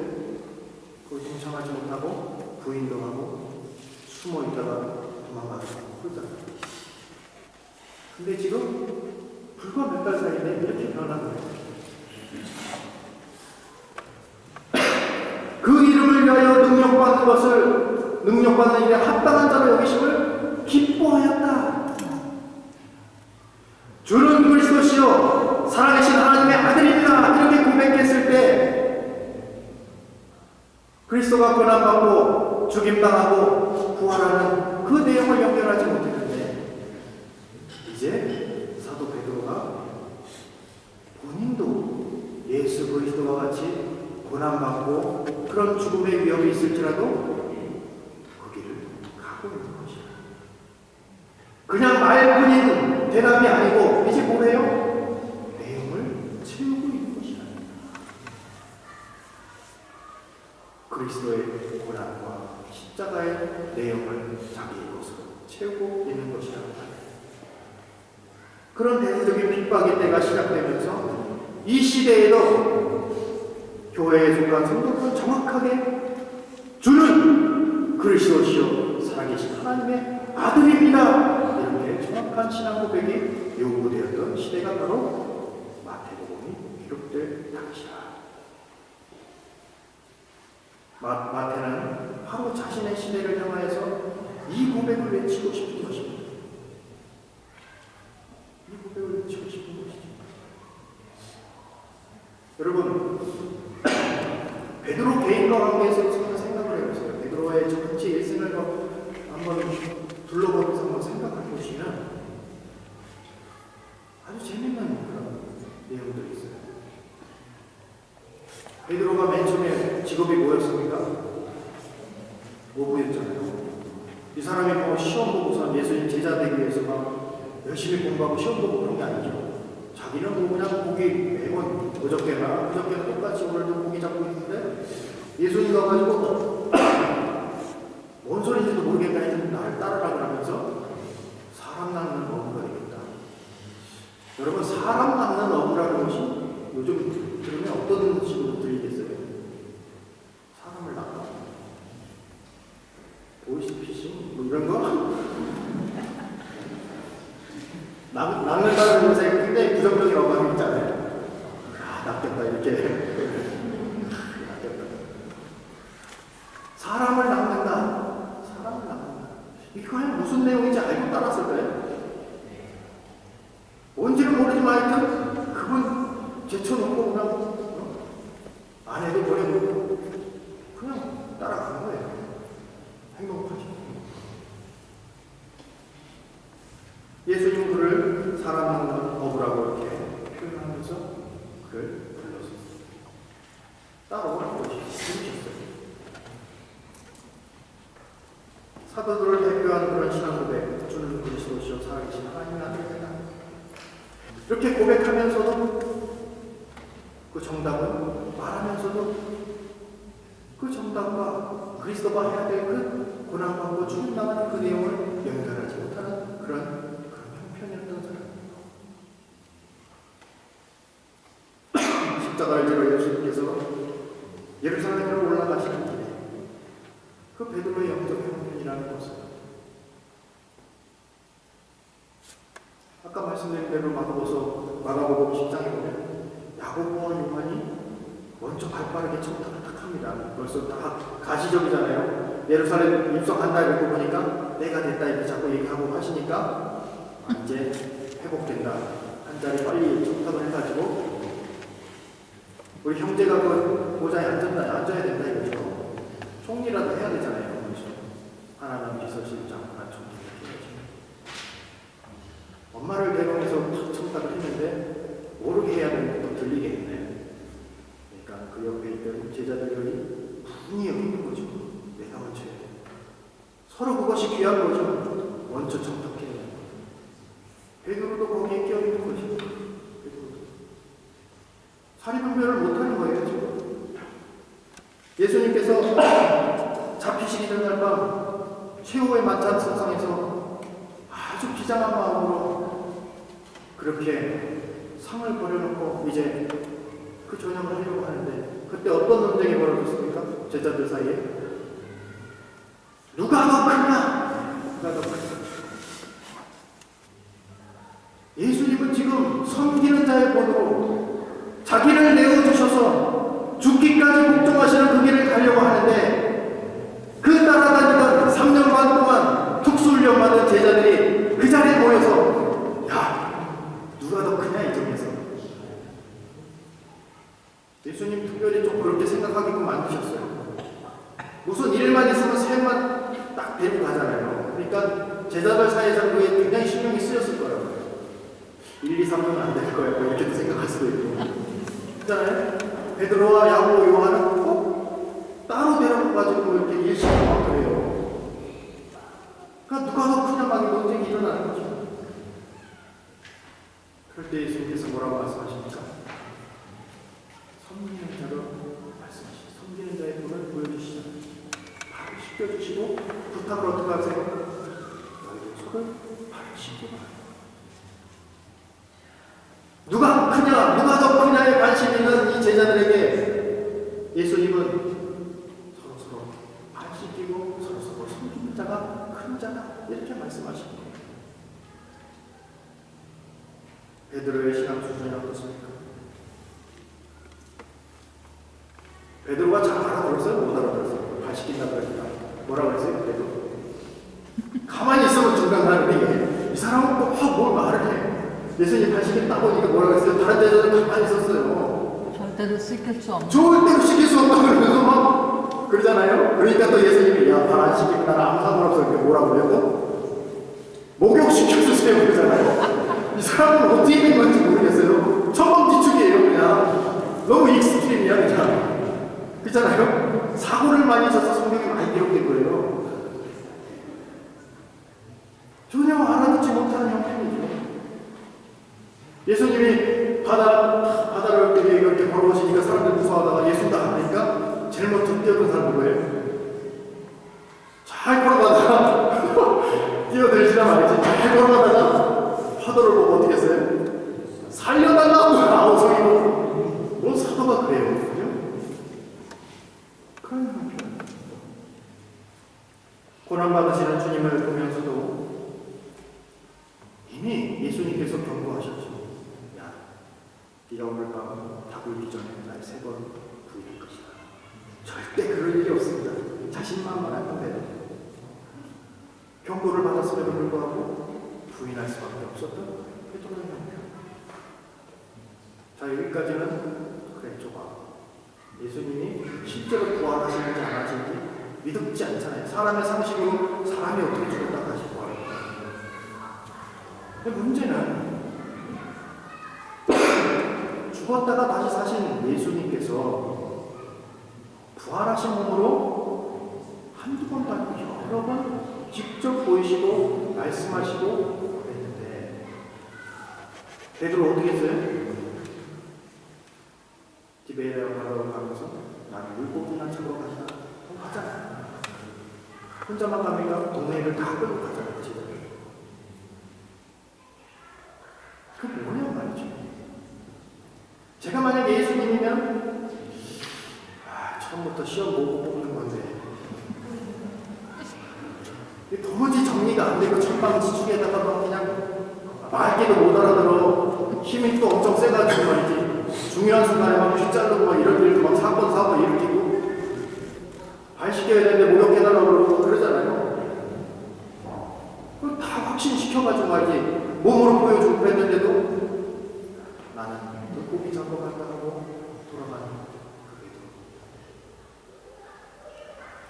[SPEAKER 1] 그걸 동참하지 못하고 부인도 하고 숨어 있다가 도망가고 그러잖아요. 근데 지금 불과 몇 달 사이에 이렇게 변한 거예요. 그 이름을 위하여 능력받는 일에 합당한 자로 여기심을 기뻐하였다. 주는 그리스도시요 살아계신 하나님의 아들입니다. 이렇게 고백했을 때 그리스도가 고난받고 죽임당하고 부활하는 그 내용을 연결하지 못했는데 이제 사도 베드로가 본인도 예수 그리스도와 같이 고난받고 그런 죽음의 위험이 있을지라도 그 길을 가고 있는 것이야. 그냥 말뿐인 대답이 아니고 이제 뭐래요? 내용을 채우고 있는 것이야. 그리스도의 고난과 십자가의 내용을 자기의 것으로 채우고 있는 것이라고 합니다. 그런 대대적인 핍박의 때가 시작되면서 이 시대에도 교회에 속한 성도들은 정확하게 주는 그리스도시요 살아계신 하나님의 아들입니다. 이렇게 정확한 신앙 고백이 요구되었던 시대가 바로 마태복음이 기록될 당시라. 마태는 바로 자신의 시대를 향하여서 이 고백을 외치고 싶은 것입니다. 이 고백을 외치고 싶은 것이죠. 여러분, 베드로 개인과 관계에서 생각을 해보세요. 베드로의 전체 일생을 한번 둘러보면서 한번 생각해 보시면 아주 재밌는 그런 내용들이 있어요. 베드로가 맨 처음에 직업이 뭐였습니까? 어부였잖아요. 이 사람이 뭐 시험 보고서 예수님 제자 되기 위해서 막 열심히 공부하고 시험 보고 그런 게 아니죠. 자기는 뭐 그냥 고기 매번 어저께나 똑같이 오늘도 고기 잡고 있는데 예수님 와가지고 뭔 소리인지도 모르겠다 해서 나를 따르라 그러면서 사람 낚는 어부가 되겠다. 여러분, 사람 낚는 어부라는 것이 요즘 들으면 어떤 식으로 들리겠어요? 사람을 낚아? 보이스피싱? 뭐 이런 거? 낚는다는 것에 굉장히 부정적인 어감이 있잖아요. 낚겠다 이렇게. 낚겠다. 사람을 낚는다. 사람을 낚는다. 이게 과연 무슨 내용인지 알고 따랐을까요? 뭔지는 모르지만 하여튼 그분 제쳐놓고 그냥 아내도 버려놓고 그냥 따라간 거예요. 행동하지. 예수님은 그를 사람 낚는 어부라고 이렇게 표현하면서 그를 불렀었어요. 따라오라고 부르셨어요. 사도들을 대표하는 그런 신앙 고백, 주는 그리스도시요 살아계신 하나님의 아들이다. 이렇게 고백하면서도 그 정답은 말하면서도 그 정답과 그리스도가 해야 될 그 고난받고 죽음 나가는 그 내용을 연결하지 못하는 그런 형편이었던 사람. 십자가를 지러 예수님께서 예루살렘으로 올라가시는 길에 그 베드로의 영적 형편이라는 것은 아까 말씀드린 대로 마가복음 10장에 보면 야고보와 요한이 먼저 발빠르게 청탁을 딱 합니다. 벌써 다 가시적이잖아요. 예루살렘 입성한다 이러고 보니까 때가 됐다 이렇게 자꾸 얘기하고 하시니까 이제 회복된다. 한 자리 빨리 청탁을 해가지고 우리 형제가 그 보좌에 앉아야 된다 이거죠. 총리라도 해야 되잖아요. 그렇죠? 하나님 비서실장, 하나 총리 이렇게 해야죠. 엄마를 대동해서 청탁을 했는데 모르게 해야 되는 것도 들리게 했네. 그러니까 그 옆에 있던 제자들이 분이 여기는 거죠. 내가 먼저 해야 돼. 서로 그것이 귀한 거죠. 먼저 청탁해야 돼. 베드로도 거기에 껴있는 거죠. 사리분별을 못하는 거예요, 지금. 예수님께서 잡히시기 전날 밤 최후의 만찬 석상에서 아주 비장한 마음으로 그렇게 상을 버려놓고 이제 그 저녁을 하려고 하는데 그때 어떤 논쟁이 벌어졌습니까? 제자들 사이에 누가 더 크냐? 누가 더 크냐? 예수님은 지금 섬기는 자의 본으로 자기를 내어주셔서 죽기까지 복종하시는 그 길을 가려고 하는데 그 따라다니던 3년 반 동안 특수훈련 받은 제자들이 그 자리에 모여서 야, 누가 더 크냐 이 점에서 예수님 특별히 좀 그렇게 생각하게끔 만드셨어요. 무슨 일만 있으면 셋만 딱 데리고 가잖아요. 그러니까 제자들 사이에서 그게 굉장히 신경이 쓰였을 거예요. 1, 2, 3은 안 될 거예요. 이렇게도 생각할 수도 있고. 그렇잖아요. 베드로와 야고보, 요한은 꼭 따로 데려가지고 이렇게 일시키고 그래요. 그러니까 누가 더 크냐 막 논쟁이 일어나는 거죠. 그럴 때 예수님께서 뭐라고 말씀하십니까? 섬기는 자로 말씀하시죠. 섬기는 자의 본을 보여주시죠. 발을 씻겨주시고 부탁을 어떻게 하세요? 너희들 손을 발을 씻고 가요. 누가 크냐, 누가 더 크냐에 관심 있는 이 제자들에게 예수님은 서로서로 발 씻기고 서로서로 섬기는 자가 큰 자다 이렇게 말씀하시는 거예요. 베드로의 신앙 수준이 어떻습니까? 베드로가 잘 알아들었어요? 못 알아들었어요? 발 시킨다 그러니까 뭐라고 그랬어요? 베드로 가만히 있으면 중간하는데 이 사람은 또 뭘 말을 해. 예수님 발 시켰다 보니까 뭐라고 했어요? 다른 데서는 가만히 있었어요.
[SPEAKER 2] 절대로 시킬 수 없는.
[SPEAKER 1] 절대로 시킬 수 없다고 그러면서 막 그러잖아요. 그러니까 또 예수님이 야 발 안 시키면 나는 아무 상관없어 이렇게 뭐라고 그래요? 목욕시켜주세요 그러잖아요. 이 사람은 어떻게 된 건지 모르겠어요. 천범지축이에요 그냥. 너무 익스트림이야 그냥. 그렇잖아요? 사고를 많이 쳐서 성경이 많이 기록된 거예요. 전혀 알아듣지 못하는 형편이죠. 예수님이 바다를 이렇게 걸어오시니까 사람들 무서워하다가 예수다 하니까 제일 먼저 뛰어든 사람 누구예요? 잘 걸어가다가 뛰어들지나 말이지. 잘 걸어가다가 파도를 보고 어떻게 했어요? 살려달라고 아우성이고 뭐 사도가 그래요. 그죠? 그런 형편. 고난받으시는 주님을 보면서도 이미 예수님께서 경고하셨죠. 야, 네가 오늘 밤 닭울기 전에 날 3번 부인할 것이다. 절대 그럴 일이 없습니다. 자신만만한 건데도 경고를 받았음에도 불구하고 부인할 수밖에 없었던 베드로의 형편. 자, 여기까지는 그래 좁아. 예수님이 실제로 부활하시는지 안 하시는지 믿지 않잖아요. 사람의 상식으로 사람이 어떻게 죽었다 다시 부활합니다. 근데 문제는 죽었다가 다시 사신 예수님께서 부활하신 몸으로 한두 번도 아니고 여러 번 직접 보이시고 말씀하시고 그랬는데 베드로 어떻게 했어요? 디베레아 바다로 가면서 나는 물고기나 잡으러 가자. 그럼 가자. 혼자만 가니까 동네를 다 끌고 가잖아요. 그 뭐냐 말이죠. 제가 만약 예수님이면 처음부터 시험 보고 뽑는 건데 도무지 정리가 안 되고 천방지축에다가 막 그냥 말귀도 못 알아들어. 힘이 또 엄청 세가지고 말이지. 중요한 순간에 막 귀 자르고 막 이런 일도 막 사건 일으키고 발 시켜야 되는데 목욕해달라고 그러고 그러잖아요. 그걸 다 확신시켜가지고 말이지 몸으로 보여주고 그랬는데도 나는 물고기 잡으러 갈까 하고 돌아가는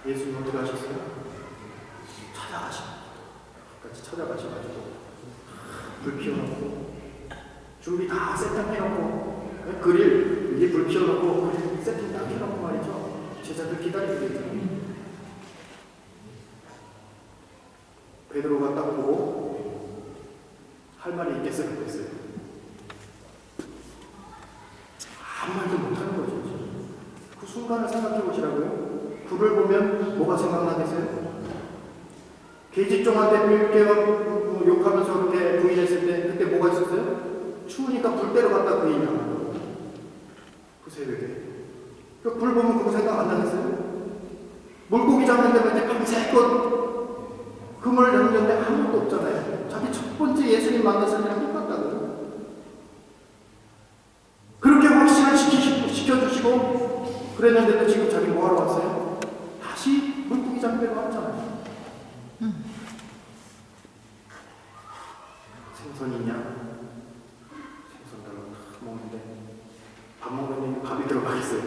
[SPEAKER 1] 그게 예수님 어떻게 하셨어요? 끝까지 찾아가셔가지고 불 피워놓고 준비 다 세팅해놓고 그릴 위에 불 피워놓고 세팅 딱 해놓고 말이죠. 제자들 기다리고 있잖아요. 베드로가 딱 보고 할 말이 있겠어요? 그랬어요. 아무 말도 못하는 거죠. 그 순간을 생각해 보시라고요. 불을 보면 뭐가 생각나겠어요? 계집종한테 이렇게 욕하면서 그렇게 부인했을 때 그때 뭐가 있었어요? 추우니까 불때로 갔다 부인하는 거. 그 새벽에. 그 불 보면 그거 생각 안 나겠어요? 물고기 잡는데 맨날 밤새껏 그물 잡는데 아무것도 없잖아요. 자기 첫 번째 예수님 만났을 때랑 똑같다고요. 그렇게 확신을 시켜주시고 그랬는데도 지금 자기 뭐하러 왔어요? 다시 물고기 잡는 왔잖아요. 생선이냐? 생선 달라고 다 먹는데 밥 먹는데 밥이 들어가겠어요.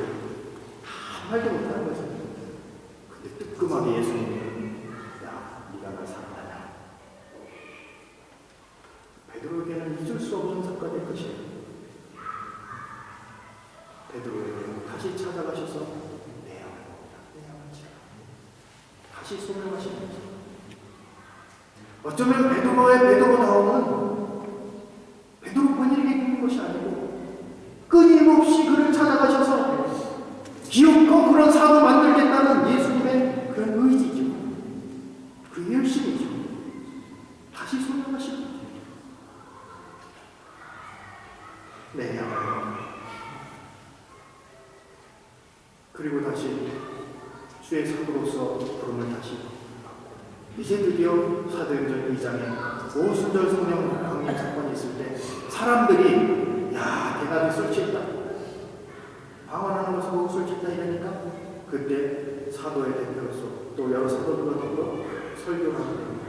[SPEAKER 1] 한 말도 못하는 거죠. 근데 뜨끔하게 예수님이 야, 네가 날 사랑하냐? 베드로에게는 잊을 수 없는 사건일 것이에요. 베드로에게는 다시 찾아가셔서 내 양을 치라. 다시 소명하시는 거죠. 어쩌면 베드로의 베드로다움은 베드로 본인에게 있는 것이 아니고 끊임없이 그를 찾아가셔서 기업과 그런 사업을 만들겠다는 예수님의 그런 의지죠. 그 열심이죠. 다시 소명하시는 거죠. 내 양을. 그리고 다시 주의 사도로서 부름을 다시 이제 드디어 사도행전 2장에 오순절 성령 강림 사건이 있을 때 사람들이 야 대낮에 술 취했다. 방언하는 것을 보고 술 취했다 있다 이러니까 그때 사도의 대표로서 또 여러 사도들과 더불어 설교를 하는 겁니다.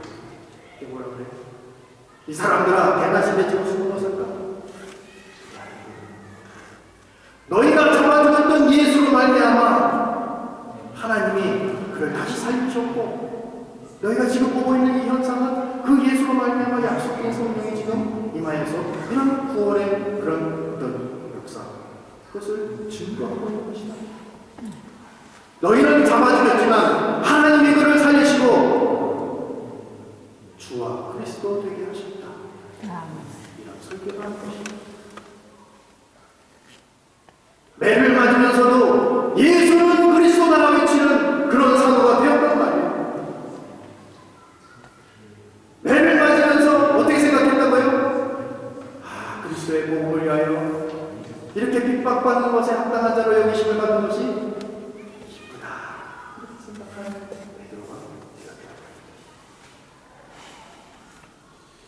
[SPEAKER 1] 이게 뭐라 그래? 이 사람들아 대낮인데 지금 숨어설까? 너희가 잡아 죽었던 예수로 말미암아 하나님이 그를 다시 살리셨고 너희가 지금 보고 있는 이 현상은 그 예수로 말미암아 약속된 성령이 지금 임하여서 이런 구원의 그런 어떤 역사 그것을 증거하고 있는 것이다. 너희는 잡아 죽였지만 하나님이 그를 살리시고 주와 그리스도 되게 하셨다. 이런 설교를 하는 것입니다. 매를 맞으면서도 예수는 그리스도다 외치는 그런 사도가 되었단 말이에요. 매를 맞으면서 어떻게 생각했다고요? 그리스도의 복음을 위하여 이렇게 핍박받는 것에 합당한 자로 여기심을 받는 것이 기쁘다. 이렇게 생각하는 베드로가 되었다.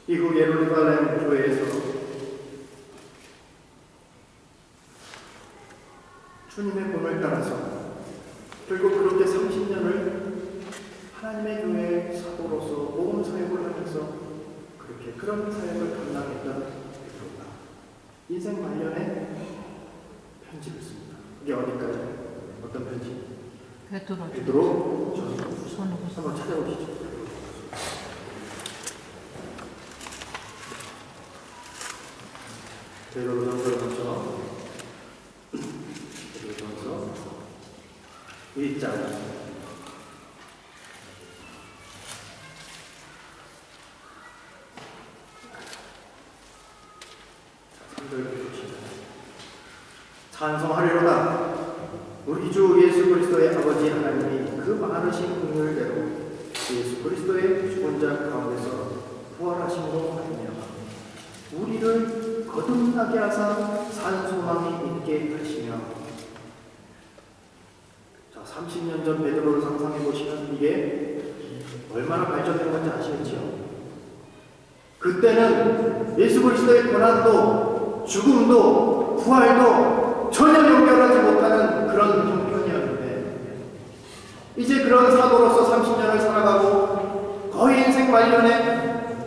[SPEAKER 1] 이후 예루살렘 교회에서 주님의 본을 따라서 결국 그렇게 30년을 하나님의 교회의 사도로서 복음 사역을 하면서 그렇게 그런 사역을 감당했던 베드로가 인생 말년에 편지를 씁니다. 이게 어디까지? 어떤 편지? 베드로 전서. 한번 찾아보시죠. 베드로 전서를 먼저 1장 3절 보십시오. 찬송하리로다. 우리 주 예수 그리스도의 아버지 하나님이 그 많으신 긍휼대로 예수 그리스도의 죽은 자 가운데서 부활하심으로 말미암아 우리를 거듭나게 하사 산 소망이 있게 하시며 30년 전 베드로를 상상해 보시면 이게 얼마나 발전된 건지 아시겠지요? 그때는 예수 그리스도의 고난도 죽음도 부활도 전혀 연결하지 못하는 그런 형편이었는데 이제 그런 사도로서 30년을 살아가고 거의 인생 말년에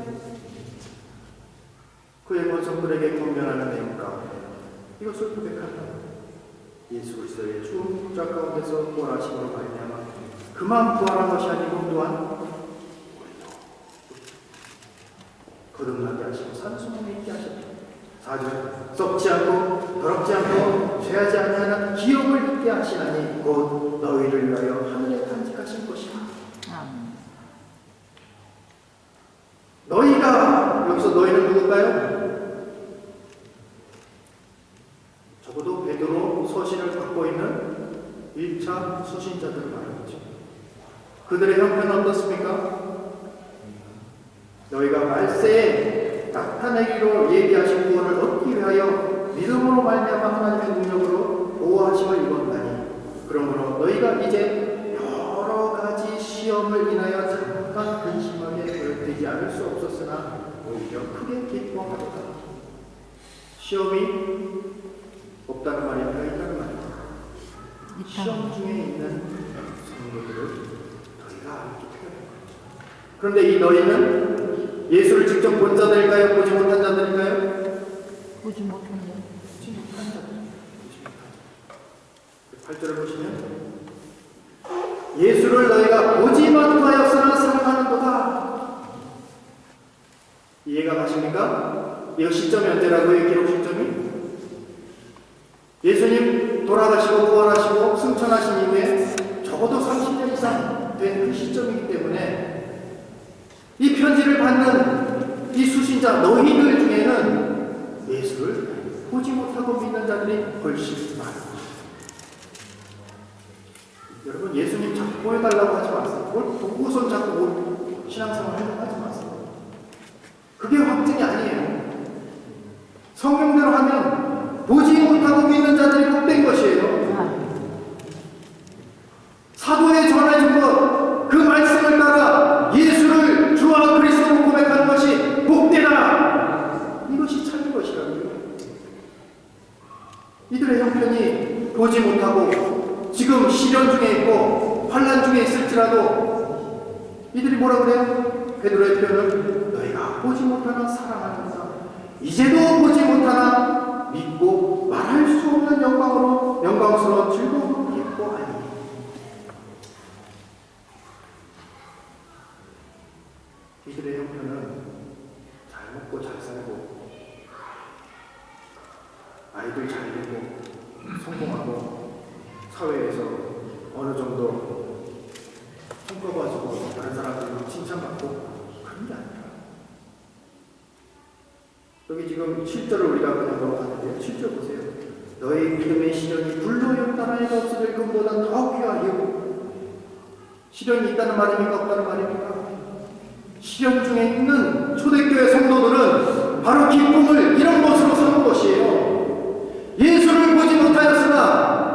[SPEAKER 1] 그의 본성들에게 권면하는 내용 가운데 이것을 고백한다. 예수 그리스도의 죽은 자 가운데서 부활하심으로 말미암아 그만 부활한 것이 아니고 또한 거듭나게 하시고 산 소망에 있게 하셨다. 4절 썩지 않고 더럽지 않고 죄하지 아니하는 기업을 있게 하시나니 곧 너희를 위하여 하늘에 간직하신 것이라. 너희가 여기서 너희는 누굴까요? 적어도 베드로 서신을 갖고 있는 1차 수신자들을 말하겠죠. 그들의 형편은 어떻습니까? 너희가 말세에 나타내기로 얘기하신 구원을 얻기 위하여 믿음으로 말미암아 하나님의 능력으로 보호하심을 입었나니 그러므로 너희가 이제 여러 가지 시험을 인하여 잠깐 근심하게 되지 않을 수 없었으나 오히려 크게 기뻐하도다. 시험이 없다는 말이 아니라 있다는 말이다. 시험 중에 있는 성도들을 너희가 알기 때문에. 그런데 이 너희는 예수를 직접 본 자들일까요? 보지 못한 자들일까요?
[SPEAKER 2] 보지 못한
[SPEAKER 1] 자들. 8절을 보시면 예수를 너희가 보지 못하였으나 사랑하는도다. 이해가 가십니까? 이 시점이 언제라고요? 기록 시점이? 예수님 돌아가시고 부활하시고 승천하신 이후에 적어도 30년 이상 된 그 시점이기 때문에 이 편지를 받는 이 수신자 너희들 중에는 예수를 보지 못하고 믿는 자들이 훨씬 많은 것입니다. 여러분 예수님 자꾸 보여달라고 하지 마세요. 뭘 보고선 자꾸 신앙생활 하려고 하지 마세요. 그게 확증이 아니에요. 성경대로 하면 보지 못하고 믿는 자들이 복된 것이에요. 사도에 전해준 것, 그 말씀을 따라 예수를 주와 그리스도로 고백하는 것이 복되다. 이것이 참인 것이라고요. 이들의 형편이 보지 못하고 지금 시련 중에 있고 환난 중에 있을지라도 이들이 뭐라 그래요? 베드로의 표현은 너희가 보지 못하나 사랑하는가 이제도 보지 못하나 믿고 말할 수 없는 영광으로 영광스러운 즐거움으로 기뻐하니 이들의 형편은 잘 먹고 잘 살고 아이들 잘 되고 성공하고 사회에서 어느 정도 손꼽아주고 다른 사람들로 칭찬받고 그런 게 아니라 여기 지금 7절을 우리가 그냥 넘어갔는데요. 7절 보세요. 너희 믿음의 시련이 불로 연단하여도 없어질 것보다 더 귀하리요. 시련이 있다는 말입니까? 없다는 말입니까? 시련 중에 있는 초대교회 성도들은 바로 기쁨을 이런 것으로 삼은 것이에요. 예수를 보지 못하였으나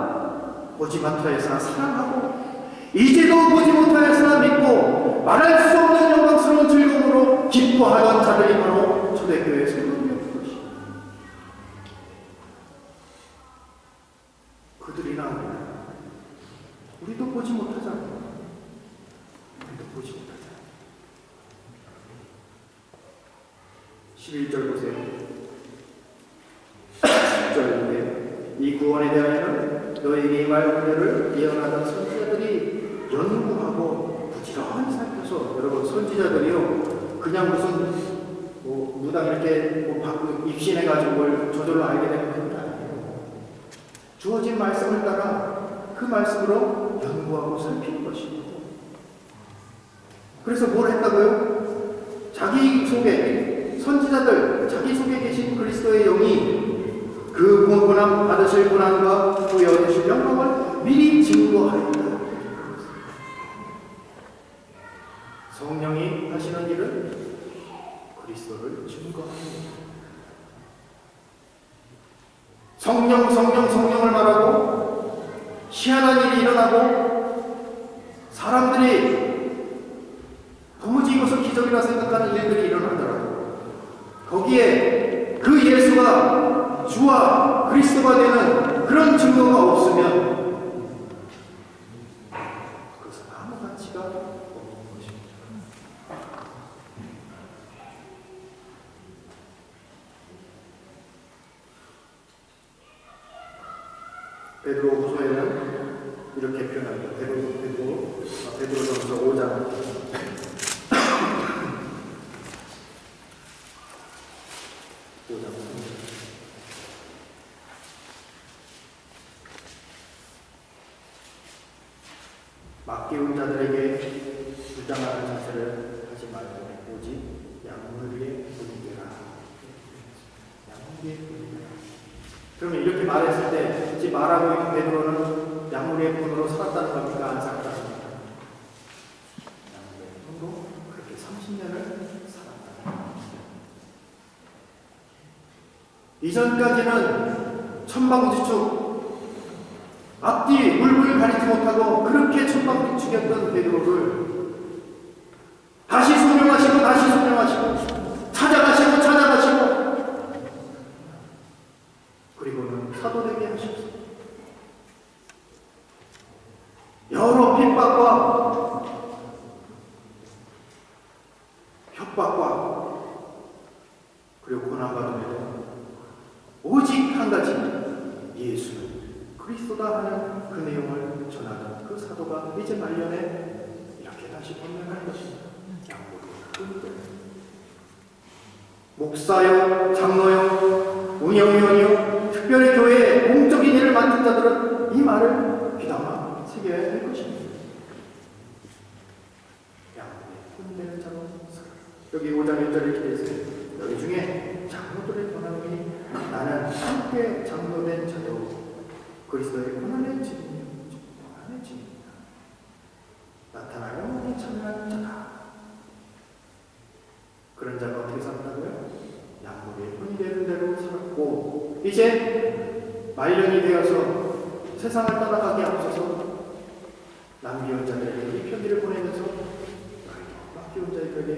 [SPEAKER 1] 보지 못하였으나 사랑하고 이제도 보지 못하였으나 믿고 말할 수 없는 영광스러운 즐거움으로 기뻐하던 자들이 바로 초대교회 성도들이었던 것입니다. 그들이나 우리도 보지 못하잖아요. 우리도 보지 못하잖아요. 11절 보세요. 10절인데 이 구원에 대하여는 너희에게 이 말들을 예언하던 선지자들이 연구하고 부지런히 살펴서 여러분 선지자들이요 그냥 무슨 무당 이렇게 입신해가지고 뭘 저절로 알게 되는 게 아니에요. 주어진 말씀을 따라 그 말씀으로 연구하고 살피는 것입니다. 그래서 뭘 했다고요? 자기 속에 선지자들 자기 속에 계신 그리스도의 영이 그 고난 받으실 고난과 후에 얻으실 영광을 미리 증거하였다. 성령이 하시는 일은 그리스도를 증거합니다. 성령을 말하고 희한한 일이 일어나고 사람들이 도무지 이것을 기적이라 생각하는 일들이 일어나더라도 거기에 그 예수가 주와 그리스도가 되는 그런 증거가 없으면 그것은 아무 가치가 없는 것입니다. 베드로후서에는 이렇게 표현합니다. 베드로전서 5장 5장 맡기운 자들에게 주장하는 자세를 하지 말고 오직 양물 위에 분이되라. 양물 위에 분이되라. 그러면 이렇게 말했을 때 지금 말하고 있는 베드로는 양물 위에 분으로 살았다는 겁니까? 안 살았다는 겁니까? 양물 위에 분으로 그렇게 30년을 살았다. 이전까지는 천방지축 앞뒤 물불 가리지 못하고 그렇게 천방지축이었던 베드로를 다시 소명하시고 찾아가시고 그리고는 사도되게 하셨습니다. 여러 핍박과 협박과 그리고 고난받음에도 오직 한 가지 예수는 그리스도다 하는 그 내용을 전하는 그 사도가 이제 말년에 이렇게 다시 번명하는 것입니다. 양보를 목사요, 장로요, 운영위원이요, 특별히 교회의 공적인 일을 맡은 자들은 이 말을 귀담아 새겨야 할 것입니다. 양보의 분되는 자로 여기 5장 1절 이렇게 되어 있어요. 여기 중에 장로들의 권한이 나는 함께 장로된 자도 그리스도의 고난의 증인입니다. 나타나 영원히 참여한 자다. 그런 자가 어떻게 산다고요? 양물의 혼이 되는 대로 살았고 이제 말년이 되어서 세상을 따라가기 앞서서 남기운 자들에게 이 편지를 보내면서 너희도 맡기운 자들에게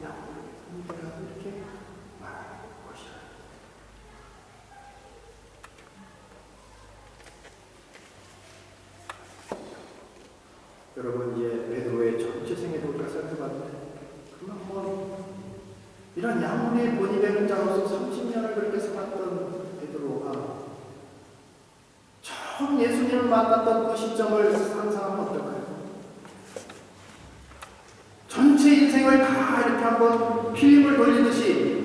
[SPEAKER 1] 양물의 혼이 되라 이렇게 말하는 것이다. 여러분 이제 베드로의 전체 생애를 우리가 살펴봤는데 그만 이런 양문의 본이 되는 자로서 30년을 그렇게 살았던 베드로가 처음 예수님을 만났던 그 시점을 상상하면 어떨까요? 전체 인생을 다 이렇게 한번 필름을 돌리듯이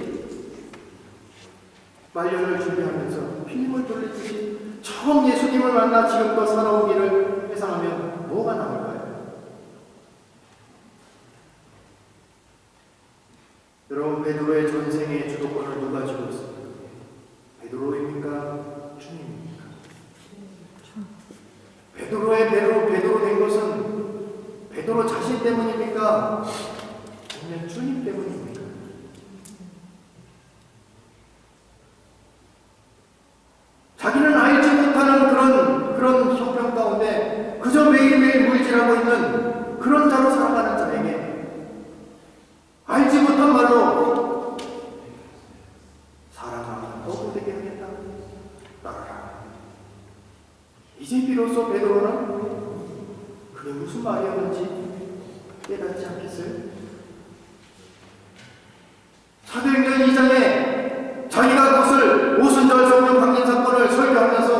[SPEAKER 1] 말년을 준비하면서 필름을 돌리듯이 처음 예수님을 만나 지금껏 살아온 길을 회상하면 뭐가 남을까요? 여러분 베드로의 전생의 주도권을 누가 쥐고 있습니까? 베드로입니까? 주님입니까? 베드로 된 것은 베드로 자신 때문입니까? 아니면 주님 때문입니까? 자기는 알지 못하는 그런 형편 가운데 그저 매일매일 물질하고 있는 그런 자로 살아가는 자에게 알지 못한 말로 사랑아 너도 되게 하겠다 따라라. 이제 비로소 베드로는 그게 무슨 말이었는지 깨닫지 않겠어요? 사도행전 2장에 자기가 그것을 오순절 성령 강림 사건을 설교하면서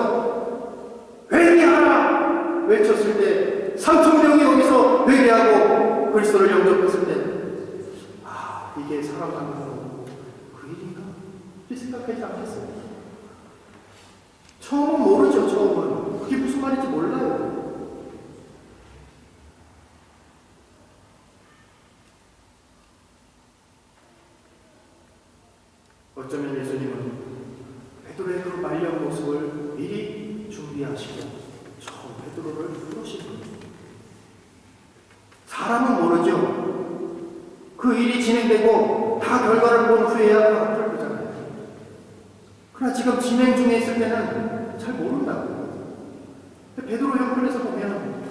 [SPEAKER 1] 회개하라 외쳤을 때 3,000명이 거기서 회개하고 그리스도를 영접했을 때 이게 살아가는 그 일인가? 이렇게 생각하지 않겠어요? 처음은 모르죠. 처음은 그게 무슨 말인지 몰라요. 어쩌면 예수님은 베드로의 그 말년 모습을 미리 준비하시고 처음 베드로를 부르신 겁니다. 사람은 모르죠. 그 일이 진행되고 다 결과를 본 후에야 앞을 보잖아요. 그러나 지금 진행 중에 있을 때는 잘 모른다고. 베드로 형편에서 보면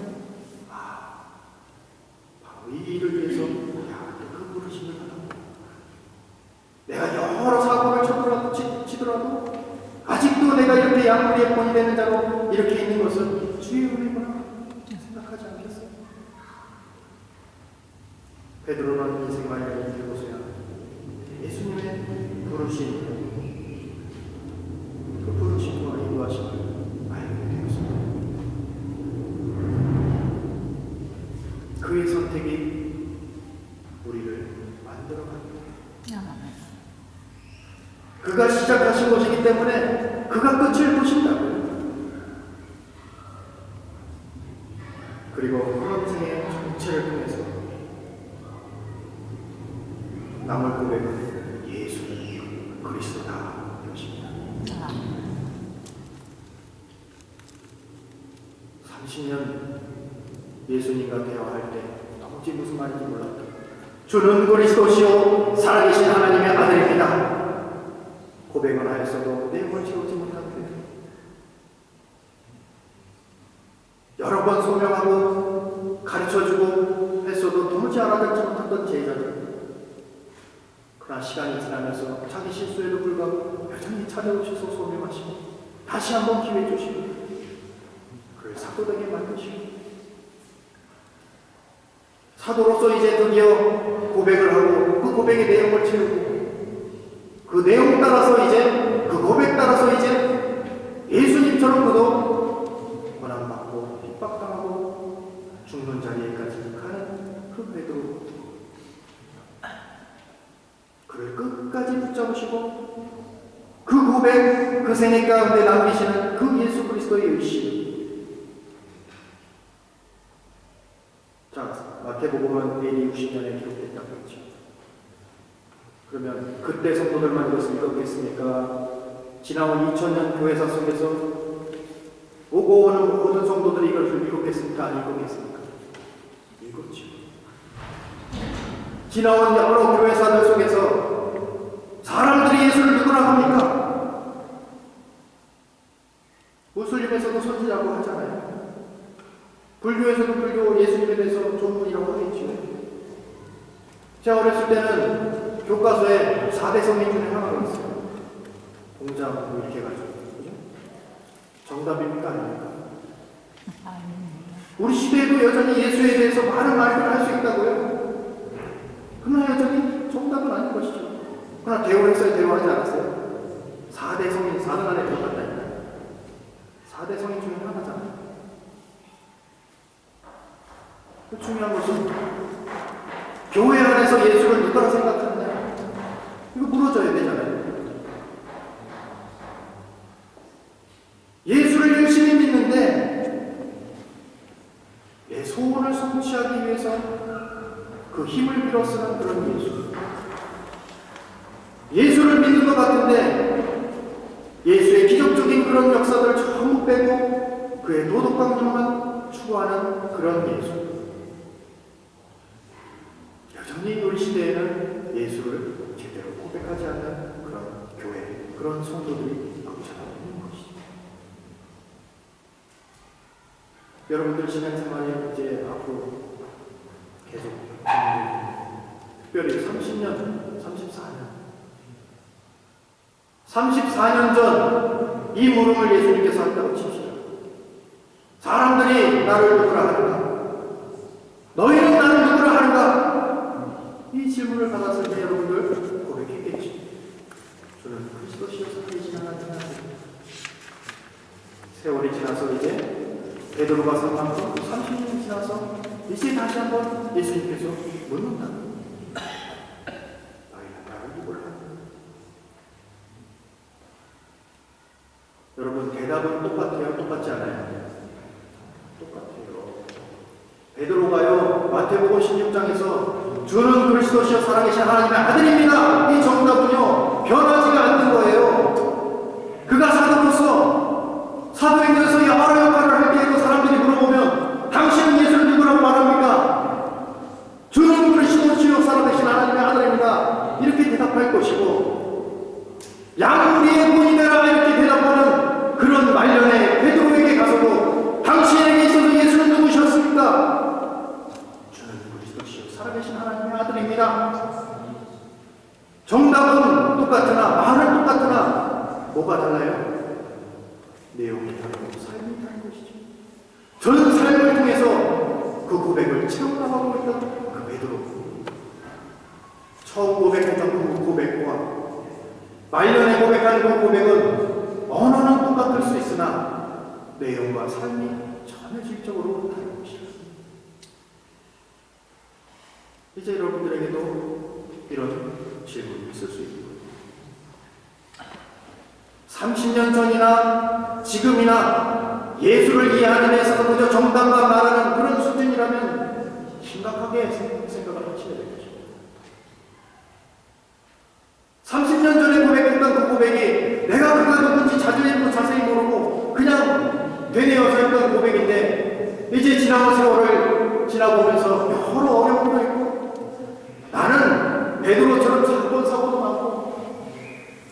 [SPEAKER 1] 바로 이 일을 위해서 그 부르심을 받았고 내가 여러 사고를 치더라도 아직도 내가 이렇게 양무리의 본이 되는 자로 이렇게 있는 것은 주의 은혜구나 생각하지 않겠어요? 베드로는 인생 말년을 들고서야 예수님의 부르심, 그 부르심과 인도하심을 알게 되었습니다. 그의 선택이 우리를 만들어갑니다. 그가 시작하신 것이기 때문에 그가 끝을 보신다고요. 그리고 평생의 전체를 통해서 남을 고백은 예수는 그리스도다 이것입니다. 30년 예수님과 대화할 때 도무지 무슨 말인지 몰랐다. 주는 그리스도시요 살아계신 하나님의 아들입니다. 고백을 하였어도 내용을 채우지 못하는데 여러 번 소명하고 가르쳐주고 했어도 도무지 알아듣지 못했던 제자들. 그러나 시간이 지나면서 자기 실수에도 불구하고 여전히 찾아오셔서 소명하시고 다시 한번 기회 주시고 그를 사도되게 만드시고 사도로서 이제 드디어 고백을 하고 그 고백의 내용을 채우고 그 내용 따라서 이제 그 고백 따라서 이제 예수님처럼 그도 고난받고 핍박당하고 죽는 자리에까지 가는 그 베드로 그를 끝까지 붙잡으시고 그 고백 그 생애 가운데 남기시는 그 예수 그리스도의 의심. 자, 마태복음은 AD 60년에 기록됐다고 했죠. 그러면 그때 성도들만 이것을 읽었겠습니까? 지나온 2000년 교회사 속에서 오고 오는 모든 성도들이 이것을 읽었겠습니까? 안 읽었겠습니까? 읽었죠. 지나온 여러 교회사들 속에서 사람들이 예수를 누구라 합니까? 무슬림에서도 선지자고 하잖아요. 불교에서도 불교 예수님에 대해서 조문이라고 하겠죠. 제가 어렸을 때는 교과서에 4대 성인 중에 하나가 있어요. 공장 뭐 이렇게 해가지고. 그죠? 정답입니까? 아닙니까? 우리 시대에도 여전히 예수에 대해서 많은 말들을 할 수 있다고요. 그러나 여전히 정답은 아닌 것이죠. 그러나 대우했어요? 대우하지 않았어요? 4대 성인, 4등 안에 들어갔다니까. 4대 성인 중에 하나잖아요. 그 중요한 것은 교회 안에서 예수를 누가 생각하느냐, 이거 물어줘야 되잖아요. 예수를 열심히 믿는데 내 소원을 성취하기 위해서 그 힘을 빌어 쓰는 그런 예수. 예수를 믿는 것 같은데 예수의 기적적인 그런 역사들을 전부 빼고 그의 도덕 강조만 추구하는 그런 예수. 여전히 우리 시대에는 예수를 제대로 고백하지 않는 그런 교회, 그런 성도들이 넘쳐나고 있는 것이죠. 여러분들 신앙생활이 이제 앞으로 계속 특별히 30년, 34년 전 이 물음을 예수님께서 한다고 칩시다. 사람들이 나를 누구라 하는가? 너희는 나를 누구라 하는가? 이 질문을 받았을 때 여러분들 고백했겠죠. 저는 그리스도시여 살아계신 하나님. 세월이 지나서 이제 베드로가 사망하고 30년이 지나서 이제 다시 한번 예수님께서 묻는다. 너희는 나를 누구라 하는가? 여러분 대답은 똑같아요? 똑같지 않아요? 똑같아요. 베드로가요 마태복음 16장에서 주는 그리스도시여 살아계신 하나님의 아들입니다. 이 정답은요 변하지가 않는 거예요. 그가 사도로서 사도행전에서 여러 역할을 할 때에도 사람들이 물어보면 당신은 예수를 누구라고 말합니까? 주는 그리스도시여 살아계신 하나님의 아들입니다. 이렇게 대답할 것이고 양 우리의 본이 되라 이렇게 대답하는 그런 말년에 베드로에게 가서도 당신에게 있어서 예수는 누구셨습니까? 주는 그리스도시요 살아계신 하나님의 아들입니다. 정답은 똑같으나 말은 똑같으나 뭐가 달라요? 내용이 다르고 삶이 다른 것이죠. 저는 삶을 통해서 그 고백을 채워나가고 있던 그 베드로, 처음 고백했던 그 고백과 말년에 고백한 그 고백은 언어는 똑같을 수 있으나 내용과 삶이 전혀 질적으로 다른 것입니다. 이제 여러분들에게도 이런 질문이 있을 수 있는 거예요. 30년 전이나 지금이나 예수를 이해하는 데 있어서 그저 정답만 말하는 그런 수준이라면 심각하게 생각을 하셔야 되겠죠. 30년 전에 고백했던 그 고백이 내가 그가 누군지 자세히 모르고 그냥 되뇌어서 했던 고백인데 이제 지나온 세월을 지나보면서 여러 어려움도 있고 나는 베드로처럼 사고도 많고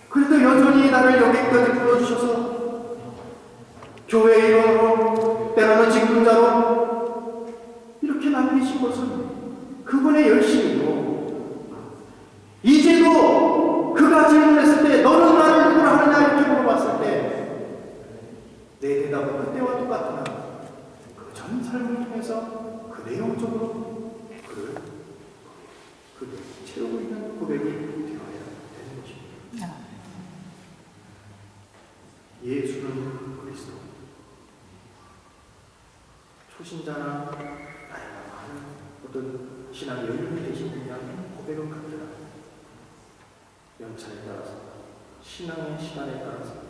[SPEAKER 1] 그래도 여전히 나를 여기까지 불러주셔서 교회의 일원으로 때로는 직분자로 이렇게 남기신 것은 그분의 열심이고 이제도 그가 질문했을 때 너는 나를 누구라 하느냐 이렇게 물어봤을 때 내 대답은 그때와 똑같으나 그 전 삶을 통해서 그 내용적으로 그를 채우고 있는 고백이 되어야 되는 것입니다. 예수는 그리스도. 초신자나 나이가 많은 어떤 신앙 연륜이 되신 분이라면 고백은 같으나 연차에 따라서 신앙의 시간에 따라서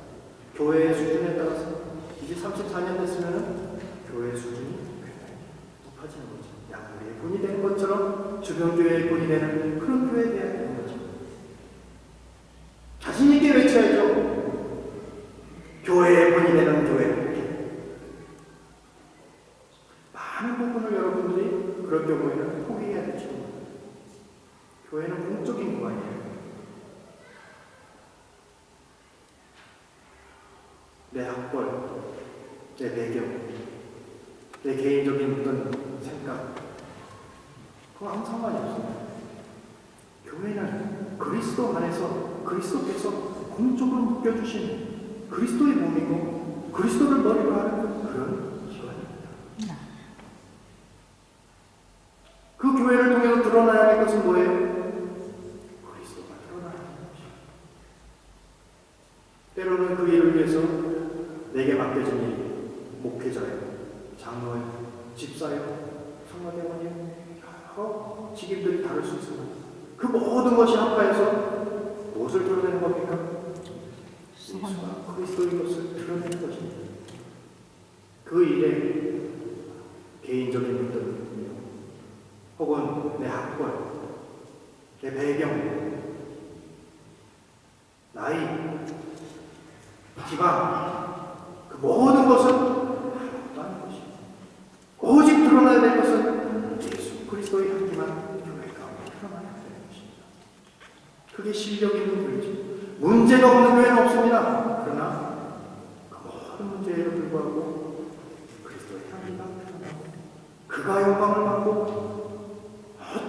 [SPEAKER 1] 교회의 수준에 따라서 이제 34년 됐으면 교회의 수준이 굉장히 높아지는 거죠. 양물의 본이 되는 것처럼 주변 교회의 본이 되는 그런 교회에 대해야 되는 거죠. 자신 있게 외쳐야죠. 교회의 본이 되는 교회. 많은 부분을 여러분들이 그럴 경우에는 포기해야 되죠. 교회는 공적인 공간이에요. 내 학벌, 내 배경, 내 개인적인 어떤 생각, 그거 아무 상관이 없습니다. 교회는 그리스도 안에서 그리스도께서 공적으로 묶여주신 그리스도의 몸이고 그리스도를 머리로 하는 그런 기관입니다. 교회를 위해서 내게 맡겨진 일, 목회자요, 장로요, 집사요, 성가대원이요, 여러 직임들이 다를 수 있습니다. 그 모든 것이 합하여서 무엇을 드러내는 겁니까? 예수와 그리스도의 것을 드러내는 것입니다. 그 일에 개인적인 것들 혹은 내 학벌, 내 배경, 나이, 지방, 그 모든 것은 하나도 것입니다. 오직 드러나야 될 것은 예수 그리스도의 향기만 교회 가운데 드러나야 되는 것입니다. 그게 실력 있는 교회죠. 문제가 없는 교회는 없습니다. 그러나 그 모든 문제에도 불구하고 그리스도의 향기가 드러나고 그가 영광을 받고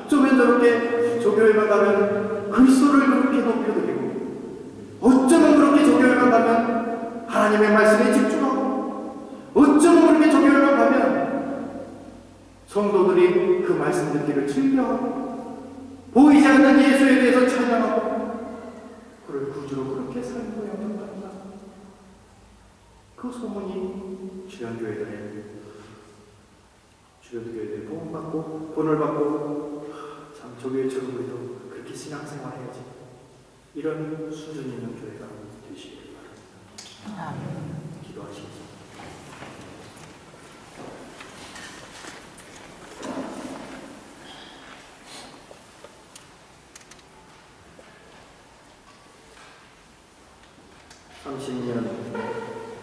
[SPEAKER 1] 어쩌면 저렇게 저 교회만 가면 그리스도를 그렇게 높여드리고 어쩌면 그렇게 저 교회만 가면 하나님의 말씀에 집중하고 어쩌면 그렇게 저 교회만 가면 성도들이 그 말씀 듣기를 즐겨하고 보이지 않는 예수에 대해서 찬양하고 그를 구주로 그렇게 살고 영접한다. 그 소문이 주변교회들의 도움받고 본을 받고 참 저 교회처럼 우리도 그렇게 신앙생활 해야지. 이런 수준 있는 교회가 되시길 바랍니다. 기도하시겠습니다.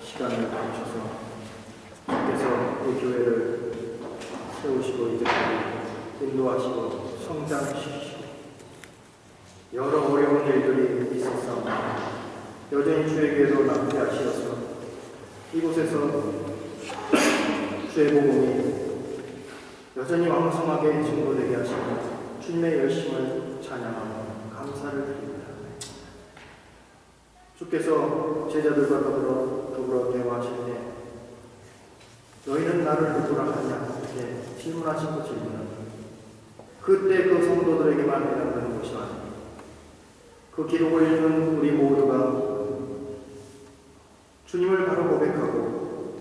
[SPEAKER 1] 시간을 주셔서 주께서 이 교회를 세우시고 이제까지 인도하시고 성장시키시고 여러 어려운 일들이 있었사오나 여전히 주에게도 납대하시어서 이곳에서 주의 복음이 여전히 왕성하게 증거되게 하시고 주님의 열심을 찬양하며 감사를 드립니다. 주께서 제자들과 더불어 대화하실 때 너희는 나를 누구라 하냐 이렇게 질문하신 그 질문은 그때 그 성도들에게만 해당되는 것이 아닙니다. 그 기록을 읽는 우리 모두가 주님을 바로 고백하고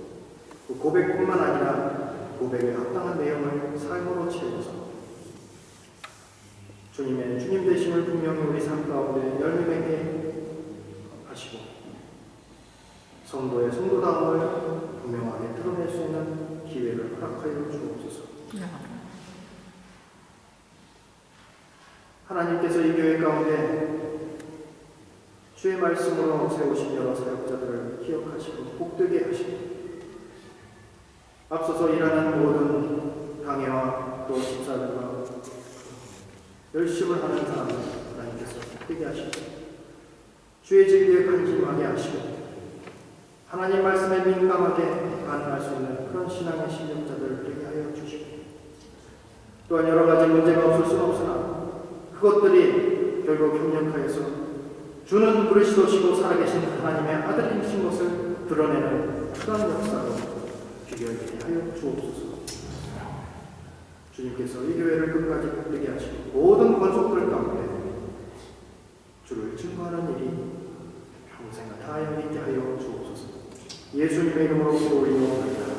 [SPEAKER 1] 그 고백뿐만 아니라 고백에 합당한 내용을 삶으로 채워서 주님의 주님 되심을 분명히 우리 삶 가운데 열매맺게 하시고 성도의 성도다움을 분명하게 드러낼 수 있는 기회를 허락하여 주옵소서. 하나님께서 이 교회 가운데 주의 말씀으로 세우신 여러 사역자들을 기억하시고 복되게 하시고 앞서서 일하는 모든 강해와 또 집사들과 열심을 하는 사람들 하나님께서 복되게 하시고 주의 진리에 간직하게 하시고 하나님 말씀에 민감하게 반응할 수 있는 그런 신앙의 실력자들을 되게 하여 주시고 또한 여러 가지 문제가 없을 수는 없으나 그것들이 결국 협력하여서 주는 그리스도시고 살아계신 하나님의 아들이신 것을 드러내는 그런 역사로 귀결되게 하여 주옵소서. 주님께서 이 교회를 끝까지 복되게 하시고 모든 권속들 가운데 주를 증거하는 일이 평생 다하여 있게 하여 주옵소서. 예수님의 이름으로 기도 올리옵나이다.